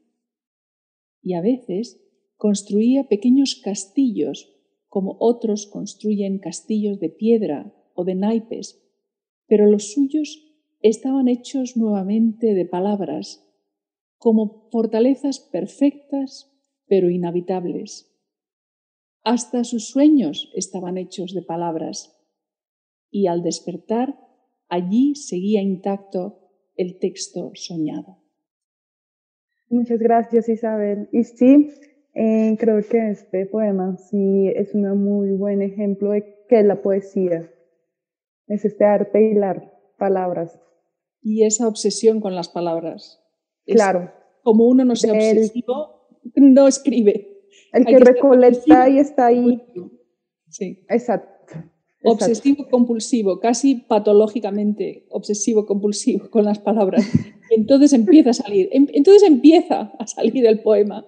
Y a veces construía pequeños castillos como otros construyen castillos de piedra o de naipes, pero los suyos estaban hechos nuevamente de palabras, como fortalezas perfectas pero inhabitables. Hasta sus sueños estaban hechos de palabras y al despertar allí seguía intacto el texto soñado. Muchas gracias, Isabel. Y sí, creo que este poema sí es un muy buen ejemplo de qué es la poesía. Es este arte de hilar palabras. Y esa obsesión con las palabras. Claro. Como uno no sea obsesivo, no escribe. El que recolecta y está ahí. Sí. Exacto. Obsesivo-compulsivo, casi patológicamente obsesivo-compulsivo con las palabras. Entonces empieza a salir el poema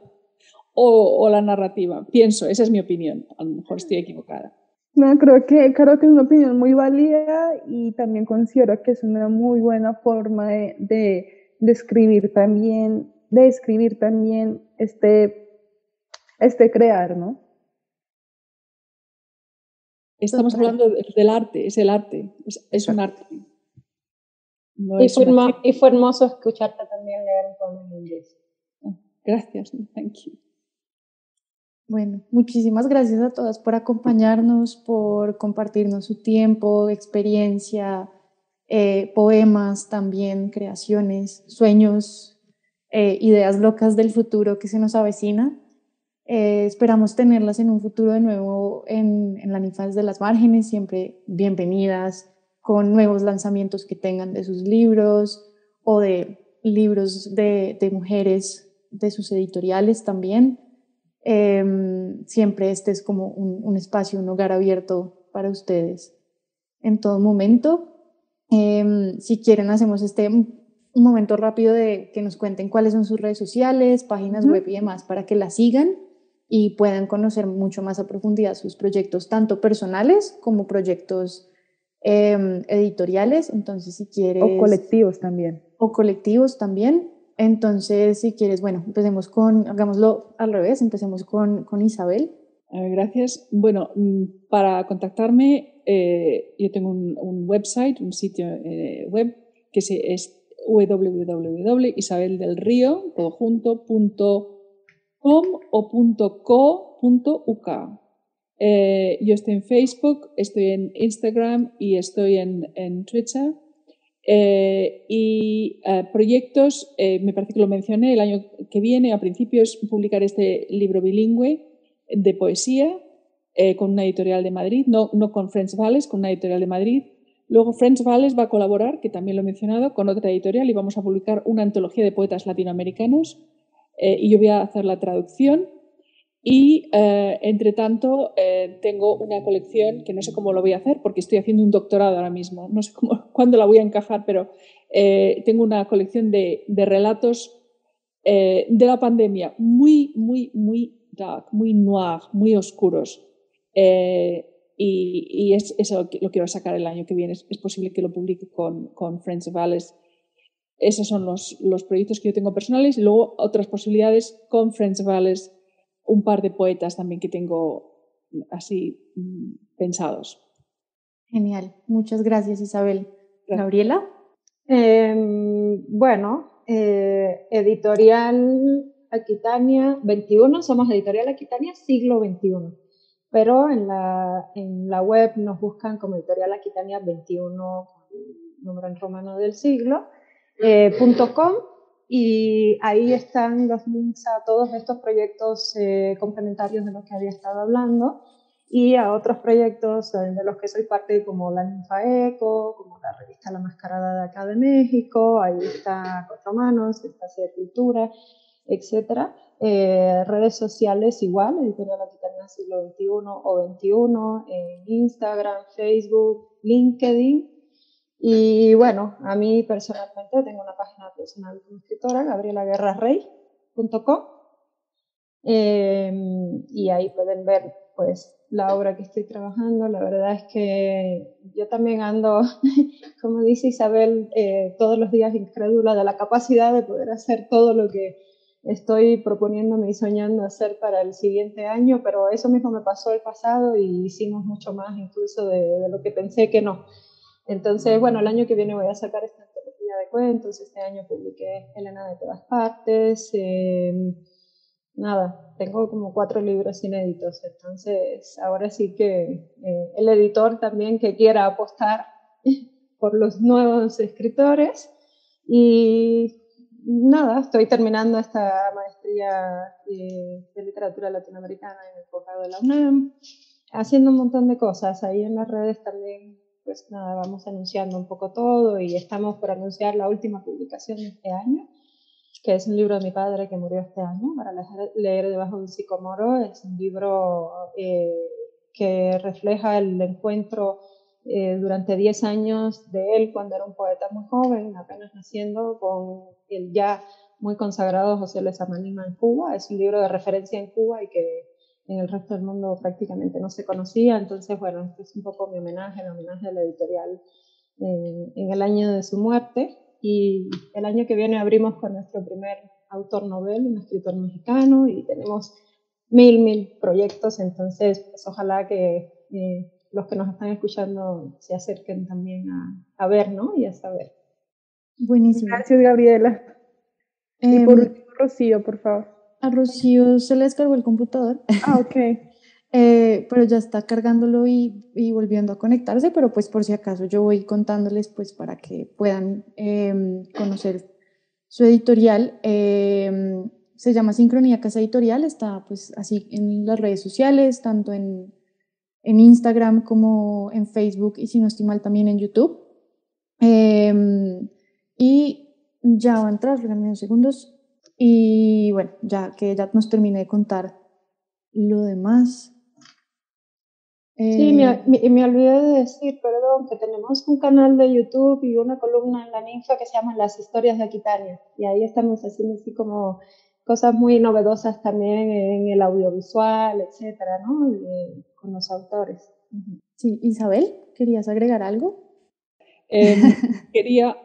o la narrativa. Pienso, esa es mi opinión. A lo mejor estoy equivocada. No, creo que es una opinión muy válida y también considero que es una muy buena forma de escribir también, crear, ¿no? Estamos hablando del arte, es el arte, es un arte. No y fue hermoso escucharte también leer un poema en inglés. Gracias, thank you. Bueno, muchísimas gracias a todas por acompañarnos, por compartirnos su tiempo, experiencia, poemas también, creaciones, sueños, ideas locas del futuro que se nos avecina. Esperamos tenerlas en un futuro de nuevo en la Ninfas de las Márgenes, siempre bienvenidas, con nuevos lanzamientos que tengan de sus libros o de libros de mujeres de sus editoriales también. siempre este es como un espacio, un hogar abierto para ustedes en todo momento. Si quieren, hacemos un momento rápido de que nos cuenten cuáles son sus redes sociales, páginas web y demás para que la sigan y puedan conocer mucho más a profundidad sus proyectos, tanto personales como proyectos editoriales. Entonces, si quieres... O colectivos también. O colectivos también. Entonces, si quieres, bueno, hagámoslo al revés, empecemos con Isabel. Gracias. Bueno, para contactarme, yo tengo un website, un sitio web que es www.isabeldelrio.com o .co.uk. Yo estoy en Facebook, estoy en Instagram y estoy en Twitter. Proyectos, me parece que lo mencioné el año que viene, a principios, publicar este libro bilingüe de poesía con una editorial de Madrid, no con Friends Vales, con una editorial de Madrid. Luego Friends Vales va a colaborar, que también lo he mencionado, con otra editorial y vamos a publicar una antología de poetas latinoamericanos y yo voy a hacer la traducción. Y, entre tanto, tengo una colección que no sé cómo lo voy a hacer porque estoy haciendo un doctorado ahora mismo. No sé cuándo la voy a encajar, pero tengo una colección de relatos de la pandemia muy, muy, muy dark, muy noir, muy oscuros. Y eso lo quiero sacar el año que viene. Es posible que lo publique con Friends Vales. Esos son los proyectos que yo tengo personales y luego otras posibilidades con Friends Vales, un par de poetas también que tengo así pensados. Genial, muchas gracias, Isabel. Gracias. ¿Gabriela? Editorial Aquitania 21, somos Editorial Aquitania siglo XXI, pero en la web nos buscan como Editorial Aquitania 21, número en romano del siglo, .com, y ahí están los links a todos estos proyectos complementarios de los que había estado hablando y a otros proyectos de los que soy parte, como la Ninfa Eco, como la revista La Mascarada de acá de México. Ahí está Cuatro Manos, está de Cultura, etc. Redes sociales igual, Editorial Aquitania siglo XXI o 21, en Instagram, Facebook, LinkedIn. Y bueno, a mí personalmente tengo una página personal como escritora, gabrielaguerrarrey.com, y ahí pueden ver pues la obra que estoy trabajando. La verdad es que yo también ando, como dice Isabel, todos los días incrédula de la capacidad de poder hacer todo lo que estoy proponiéndome y soñando hacer para el siguiente año, pero eso mismo me pasó el pasado y hicimos mucho más incluso de lo que pensé que no. Entonces, bueno, el año que viene voy a sacar esta antología de cuentos. Este año publiqué Elena de todas partes. Nada, tengo como 4 libros inéditos. Entonces, ahora sí que el editor también que quiera apostar por los nuevos escritores. Y nada, estoy terminando esta maestría de literatura latinoamericana en el posgrado de la UNAM, haciendo un montón de cosas. Ahí en las redes también, pues nada, vamos anunciando un poco todo y estamos por anunciar la última publicación de este año, que es un libro de mi padre que murió este año, para leer debajo de un sicomoro. Es un libro que refleja el encuentro durante 10 años de él cuando era un poeta muy joven, apenas naciendo, con el ya muy consagrado José Lezama Lima en Cuba. Es un libro de referencia en Cuba y que en el resto del mundo prácticamente no se conocía. Entonces, bueno, este es un poco mi homenaje, el homenaje de la editorial en el año de su muerte. Y el año que viene abrimos con nuestro primer autor novel, un escritor mexicano, y tenemos mil proyectos. Entonces, pues ojalá que los que nos están escuchando se acerquen también a ver, ¿no? Y a saber. Buenísimo. Gracias, Gabriela. Y por último, Rocío, por favor. A Rocío se le descargó el computador. Ah, ok. Pero ya está cargándolo y volviendo a conectarse, pero pues por si acaso yo voy contándoles pues para que puedan conocer su editorial. Se llama Sincronía Casa Editorial, está pues así en las redes sociales, tanto en Instagram como en Facebook y si no estoy mal también en YouTube. Y ya va a entrar, regálame unos segundos. Y bueno, ya que ella nos termine de contar lo demás... Sí, me olvidé de decir, perdón, que tenemos un canal de YouTube y una columna en La Ninfa que se llama Las Historias de Aquitania. Y ahí estamos haciendo así como cosas muy novedosas también en el audiovisual, etcétera, ¿no? Con los autores. Sí, Isabel, ¿querías agregar algo? Quería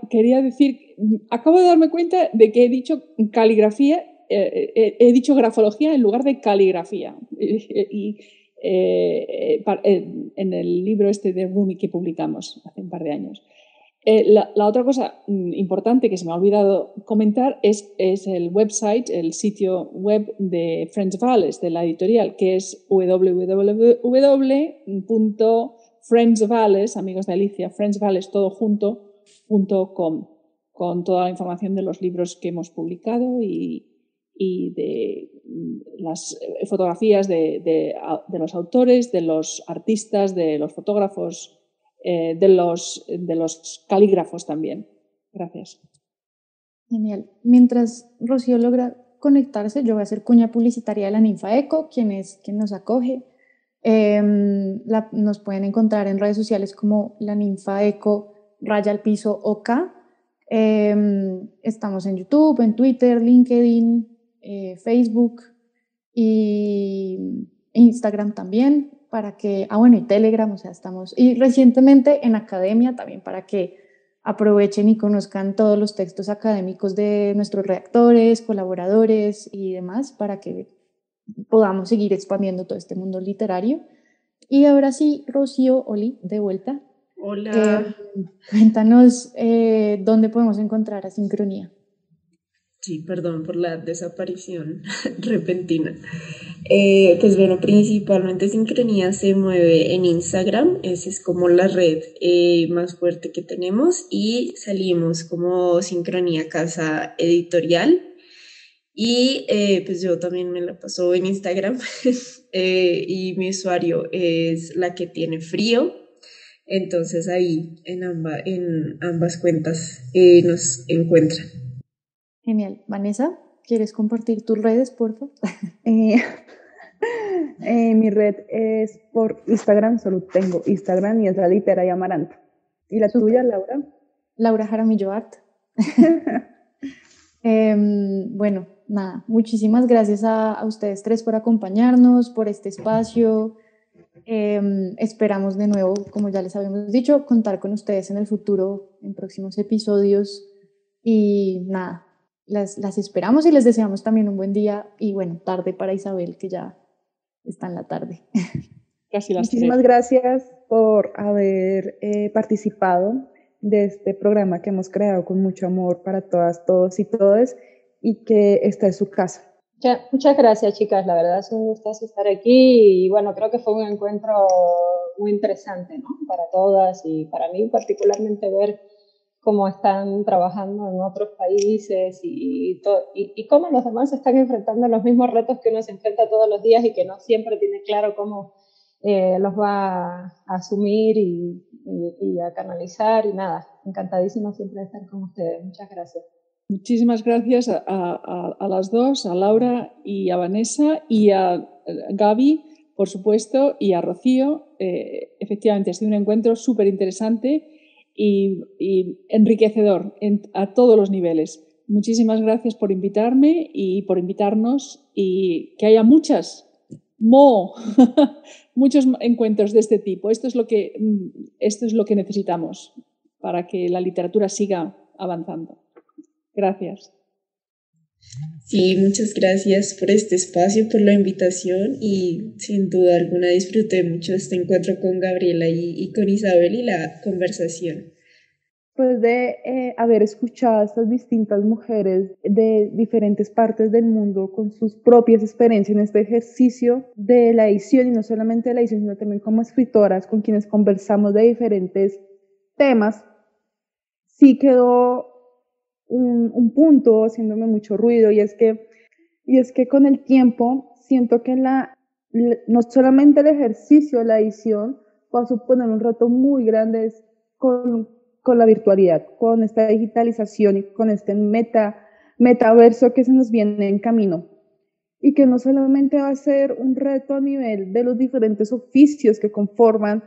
decir, acabo de darme cuenta de que he dicho caligrafía, he dicho grafología en lugar de caligrafía. En el libro este de Rumi que publicamos hace un par de años. La otra cosa importante que se me ha olvidado comentar es el website, el sitio web de Friends Vales, de la editorial, que es www.friendsvales, amigos de Alicia, friendsvales todo junto.com, con toda la información de los libros que hemos publicado y de las fotografías de los autores, de los artistas, de los fotógrafos, de los calígrafos también. Gracias. Genial. Mientras Rocío logra conectarse, yo voy a hacer cuña publicitaria de la Ninfa Eco, quien nos acoge. Nos pueden encontrar en redes sociales como la Ninfa Eco __ OK. Estamos en YouTube, en Twitter, LinkedIn, Facebook y Instagram también, para que, bueno, y Telegram, o sea, estamos, y recientemente en academia también, para que aprovechen y conozcan todos los textos académicos de nuestros redactores, colaboradores y demás, para que podamos seguir expandiendo todo este mundo literario. Y ahora sí, Rocío, Oli, de vuelta. Hola. Cuéntanos dónde podemos encontrar a Sincronía. Sí, perdón por la desaparición repentina. Pues bueno, principalmente Sincronía se mueve en Instagram, esa es como la red más fuerte que tenemos, y salimos como Sincronía Casa Editorial. Y pues yo también me la paso en Instagram y mi usuario es la que tiene frío. Entonces ahí en ambas cuentas nos encuentran. Genial. Vanessa, ¿quieres compartir tus redes, por favor? Mi red es por Instagram, solo tengo Instagram y es la literaria Amaranta. ¿Y la tuya, Laura? Laura Jaramillo Art. Bueno, nada, muchísimas gracias a ustedes tres por acompañarnos, por este espacio. Esperamos de nuevo, como ya les habíamos dicho, contar con ustedes en el futuro, en próximos episodios. Y nada, las esperamos y les deseamos también un buen día y bueno, tarde para Isabel, que ya está en la tarde. Casi las Muchísimas 3. gracias por haber participado de este programa que hemos creado con mucho amor para todas, todos y todes, y que está en su casa. Muchas gracias, chicas. La verdad es un gusto estar aquí y bueno, creo que fue un encuentro muy interesante, ¿no? Para todas y para mí particularmente ver cómo están trabajando en otros países y cómo los demás están enfrentando los mismos retos que uno se enfrenta todos los días y que no siempre tiene claro cómo los va a asumir y a canalizar. Y nada, encantadísima siempre de estar con ustedes. Muchas gracias. Muchísimas gracias a las dos, a Laura y a Vanessa, y a Gaby, por supuesto, y a Rocío. Efectivamente, ha sido un encuentro súper interesante y enriquecedor a todos los niveles. Muchísimas gracias por invitarme y por invitarnos, y que haya muchos encuentros de este tipo. Esto es lo que necesitamos para que la literatura siga avanzando. Gracias. Sí, muchas gracias por este espacio, por la invitación, y sin duda alguna disfruté mucho este encuentro con Gabriela y con Isabel y la conversación. Después de haber escuchado a estas distintas mujeres de diferentes partes del mundo con sus propias experiencias en este ejercicio de la edición, y no solamente de la edición, sino también como escritoras con quienes conversamos de diferentes temas, sí quedó un punto haciéndome mucho ruido, y es que con el tiempo siento que no solamente el ejercicio de la edición va a suponer un reto muy grande con la virtualidad, con esta digitalización y con este metaverso que se nos viene en camino. y que no solamente va a ser un reto a nivel de los diferentes oficios que conforman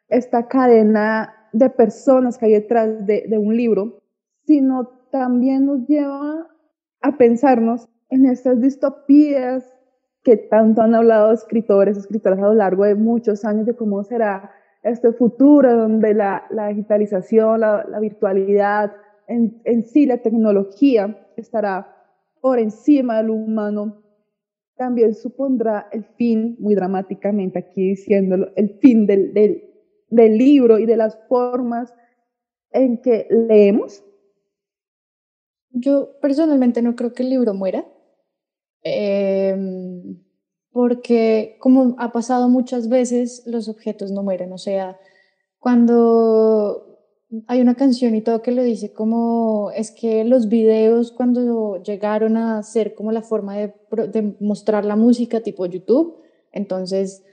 esta cadena de personas que hay detrás de un libro, sino también nos lleva a pensarnos en estas distopías que tanto han hablado escritores, escritoras a lo largo de muchos años de cómo será este futuro donde la digitalización, la virtualidad, en sí la tecnología estará por encima del humano, también supondrá el fin, muy dramáticamente aquí diciéndolo, el fin del libro y de las formas en que leemos. Yo personalmente no creo que el libro muera, em, porque como ha pasado muchas veces, los objetos no mueren. O sea, cuando hay una canción y todo que lo dice, como es que los videos cuando llegaron a ser como la forma de mostrar la música tipo YouTube, entonces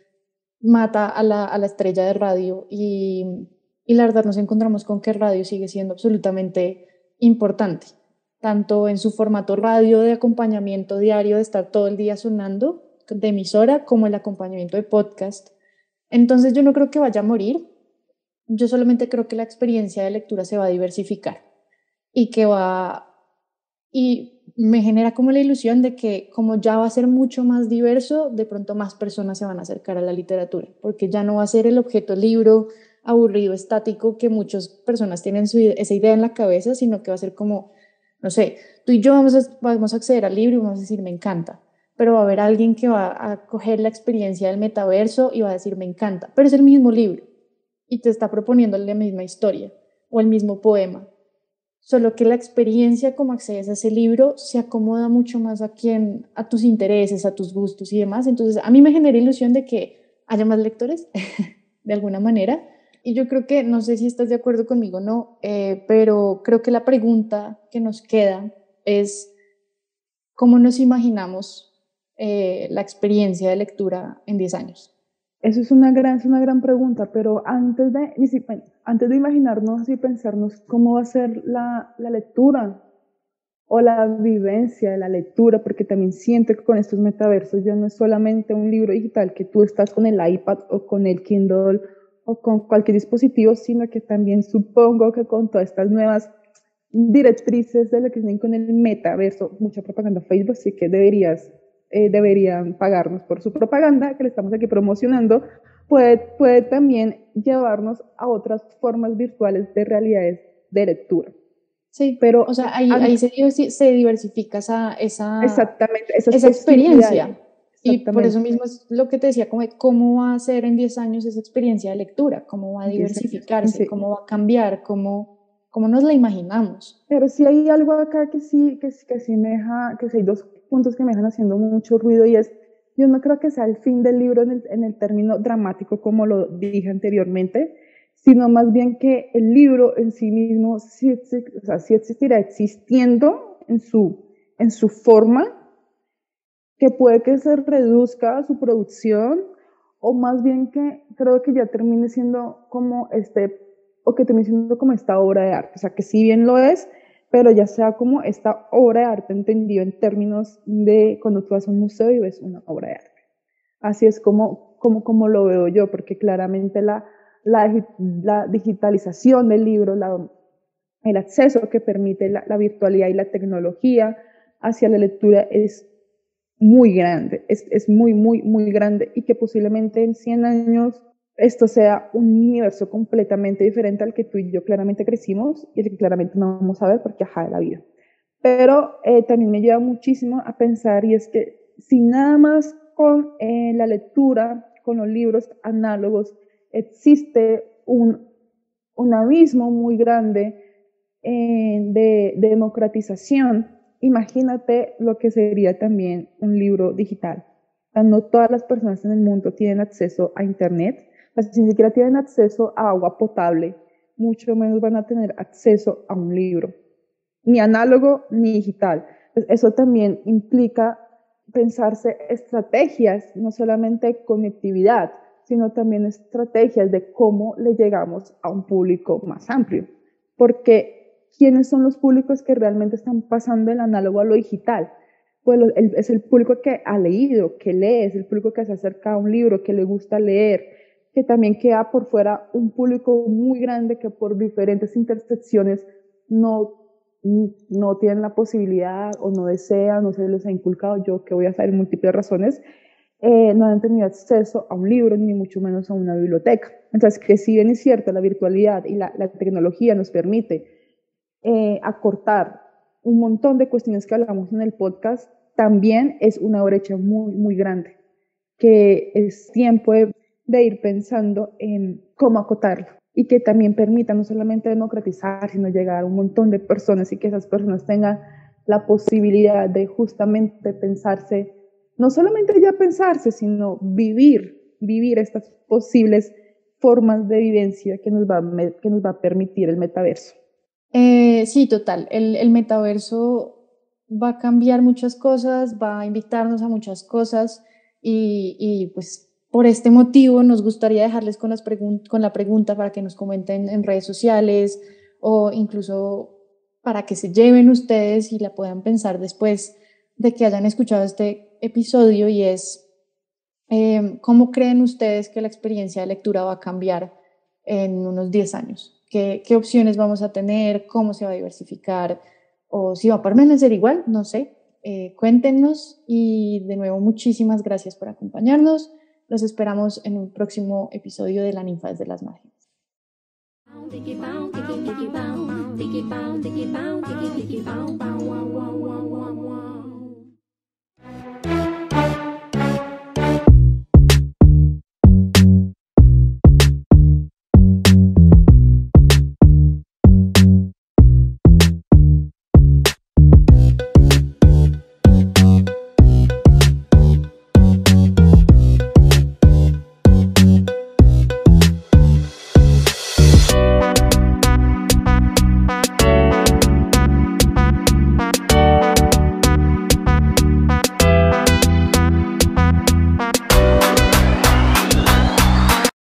mata a la estrella de radio y la verdad nos encontramos con que el radio sigue siendo absolutamente importante, tanto en su formato radio de acompañamiento diario, de estar todo el día sonando, de emisora, como el acompañamiento de podcast. Entonces yo no creo que vaya a morir, yo solamente creo que la experiencia de lectura se va a diversificar y que va, y me genera como la ilusión de que como ya va a ser mucho más diverso, de pronto más personas se van a acercar a la literatura, porque ya no va a ser el objeto libro aburrido, estático, que muchas personas tienen esa idea en la cabeza, sino que va a ser como, no sé, tú y yo vamos a acceder al libro y vamos a decir, me encanta, pero va a haber alguien que va a coger la experiencia del metaverso y va a decir, me encanta, pero es el mismo libro y te está proponiendo la misma historia o el mismo poema, solo que la experiencia como accedes a ese libro se acomoda mucho más a tus intereses, a tus gustos y demás. Entonces, a mí me genera ilusión de que haya más lectores, de alguna manera. Y yo creo que, no sé si estás de acuerdo conmigo o no, pero creo que la pregunta que nos queda es cómo nos imaginamos la experiencia de lectura en 10 años. Eso es una gran pregunta, pero antes de imaginarnos y pensarnos cómo va a ser la lectura o la vivencia de la lectura, porque también siento que con estos metaversos ya no es solamente un libro digital que tú estás con el iPad o con el Kindle o con cualquier dispositivo, sino que también supongo que con todas estas nuevas directrices de lo que tienen con el metaverso, mucha propaganda Facebook, así que deberían pagarnos por su propaganda que le estamos aquí promocionando, puede también llevarnos a otras formas virtuales de realidades de lectura. Sí, pero o sea, ahí se diversifica exactamente, esas esa experiencia. Y por eso exactamente. mismo es lo que te decía, como de cómo va a ser en 10 años esa experiencia de lectura, cómo va a 10 años, diversificarse, sí. cómo va a cambiar, cómo nos la imaginamos. Pero sí hay algo acá que sí que sí hay dos puntos que me dejan haciendo mucho ruido y es, yo no creo que sea el fin del libro en el término dramático como lo dije anteriormente, sino más bien que el libro en sí mismo o sea, sí existirá existiendo en su forma, que puede que se reduzca su producción o más bien que creo que ya termine siendo como o que termine siendo como esta obra de arte, o sea que si bien lo es, pero ya sea como esta obra de arte entendido en términos de cuando tú vas a un museo y ves una obra de arte. Así es como lo veo yo, porque claramente la digitalización del libro, el acceso que permite la virtualidad y la tecnología hacia la lectura es muy grande, es muy grande y que posiblemente en 100 años esto sea un universo completamente diferente al que tú y yo claramente crecimos y el que claramente no vamos a ver porque ajá de la vida. Pero también me lleva muchísimo a pensar y es que si nada más con la lectura, con los libros análogos, existe un abismo muy grande de democratización, imagínate lo que sería también un libro digital. O sea, no todas las personas en el mundo tienen acceso a Internet, pues, si ni siquiera tienen acceso a agua potable, mucho menos van a tener acceso a un libro, ni análogo ni digital. Pues eso también implica pensarse estrategias, no solamente conectividad, sino también estrategias de cómo le llegamos a un público más amplio. Porque ¿quiénes son los públicos que realmente están pasando del análogo a lo digital? pues es el público que ha leído, que lee, es el público que se acerca a un libro, que le gusta leer, que también queda por fuera un público muy grande que por diferentes intersecciones no tienen la posibilidad o no desean, no se les ha inculcado, yo que voy a saber múltiples razones, no han tenido acceso a un libro ni mucho menos a una biblioteca. Entonces, que si bien es cierto, la virtualidad y la tecnología nos permite acortar un montón de cuestiones que hablamos en el podcast, también es una brecha muy, muy grande, que es tiempo de ir pensando en cómo acotarla y que también permita no solamente democratizar, sino llegar a un montón de personas y que esas personas tengan la posibilidad de justamente pensarse, no solamente ya pensarse, sino vivir estas posibles formas de vivencia que nos va a permitir el metaverso. Sí, total. El metaverso va a cambiar muchas cosas, va a invitarnos a muchas cosas y pues por este motivo nos gustaría dejarles con la pregunta para que nos comenten en redes sociales o incluso para que se lleven ustedes y la puedan pensar después de que hayan escuchado este episodio y es ¿cómo creen ustedes que la experiencia de lectura va a cambiar en unos 10 años? ¿Qué opciones vamos a tener? ¿Cómo se va a diversificar? ¿O si va a permanecer igual? No sé. Cuéntenos y de nuevo muchísimas gracias por acompañarnos. Los esperamos en un próximo episodio de La Ninfa desde las Márgenes. Tiki,